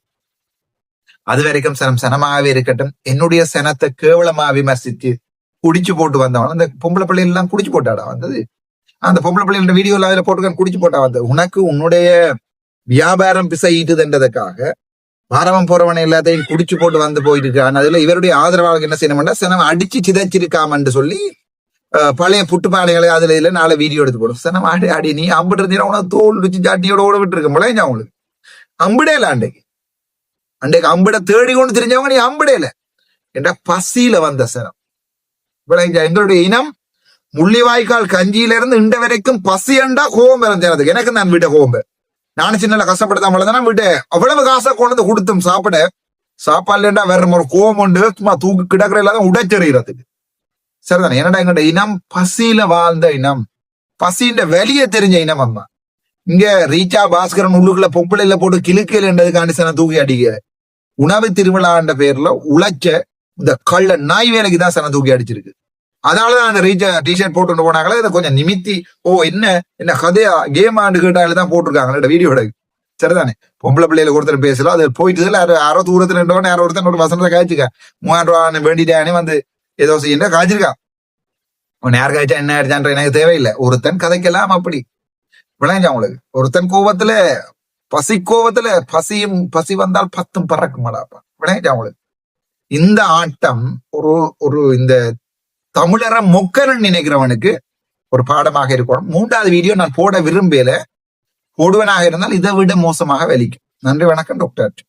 அது வரைக்கும் சனமாகவே இருக்கட்டும். என்னுடைய சனத்தை கேவலமா விமர்சித்து குடிச்சு போட்டு வந்தவன் அந்த பொம்பளை பிள்ளைகள் எல்லாம் குடிச்சு போட்டாடா வந்தது. அந்த பொம்பளை பிள்ளைகளோட வீடியோ அதுல போட்டுக்கான் குடிச்சு போட்டா வந்தது. உனக்கு உன்னுடைய வியாபாரம் பிசையிட்டுதுன்றதுக்காக பாரவம் போறவனை எல்லாத்தையும் குடிச்சு போட்டு வந்து போயிட்டு இருக்கான். அதுல இவருடைய ஆதரவாளர்கள் என்ன செய்யணும்னா சனம் அடிச்சு சிதைச்சிருக்காமன்னு சொல்லி பழைய புட்டுப்பானைகளை அதுல இல்ல 4 வீடியோ எடுத்து போடும். சனம் ஆடி ஆடி நீ அம்பிட்டு இருந்தீங்கன்னா உனக்கு தோல் வச்சு சாட்டியோட ஓட விட்டு இருக்க முளைஞ்சா அவங்களுக்கு அம்பிடேல. அன்றைக்கு அம்பிட தேடி கொண்டு தெரிஞ்சவங்க நீ அம்பிடேல என்ற பசியில வந்த சனம் விளைஞ்சா. எங்களுடைய இனம் முள்ளிவாய்க்கால் கஞ்சியில இருந்து இண்ட வரைக்கும் பசியண்டா கோபம் பிறந்ததுக்கு எனக்கு நான் வீட்டை கோபம். நானும் சின்ன கஷ்டப்படுத்தாம வளர்ந்தேன். வீட்டை அவ்வளவு காசை கொண்டு கொடுத்தும் சாப்பாடுலேண்டா வேற ஒரு கோபம் உண்டு. சும்மா தூக்கு கிடக்குற இல்லாத உடைச்செறிகிறதுக்கு, சரிதானே? என்னடா எங்கட இனம் பசியில வாழ்ந்த இனம், பசின்ற வெளியே தெரிஞ்ச இனம். அம்மா இங்க ரீச்சா பாஸ்கரன் உள்ளுக்குள்ள பொம்பளையில போட்டு கிழக்கில்ன்றதுக்காண்டி சனம் தூக்கி அடிக்க உணவு திருவிழான்ற பேர்ல உழைச்ச இந்த கள்ள நாய் வேலைக்கு தான் சனம் தூக்கி அடிச்சிருக்கு. அதனாலதான் அந்த ரீச்சா டிஷர்ட் போட்டு போனாங்களே இதை கொஞ்சம் நிமித்தி என்ன கதையா கேம் ஆண்டு கேட்டாலும் போட்டிருக்காங்க வீடியோட, சரிதானே? பொம்பளை பிள்ளையில ஒருத்தர் பேசலாம், அது போயிட்டு யாரோ தூரத்துல இருந்தவன யாரோ ஒருத்தன் ஒரு வசனத்தை காய்ச்சிக்க 3000 ரூபா வேண்டிட்டானே வந்து ஏதோ செய்ய காய்ச்சிருக்கான். உன் யார் காய்ச்சா என்ன ஆயிடுச்சான்ற எனக்கு தேவையில்லை. ஒருத்தன் கதைக்கலாம் அப்படி விளைஞ்சா உங்களுக்கு. ஒருத்தன் கோபத்துல பசி வந்தால் 10 பறக்கும் மாடாப்பா விளைஞ்சா உங்களுக்கு. இந்த ஆட்டம் ஒரு இந்த தமிழரை மொக்கரன் நினைக்கிறவனுக்கு ஒரு பாடமாக இருக்கணும். 3வது வீடியோ நான் போட விரும்பல, போடுவனாக இருந்தால் இதை விட மோசமாக வெளிக்கும். நன்றி, வணக்கம் டாக்டர்.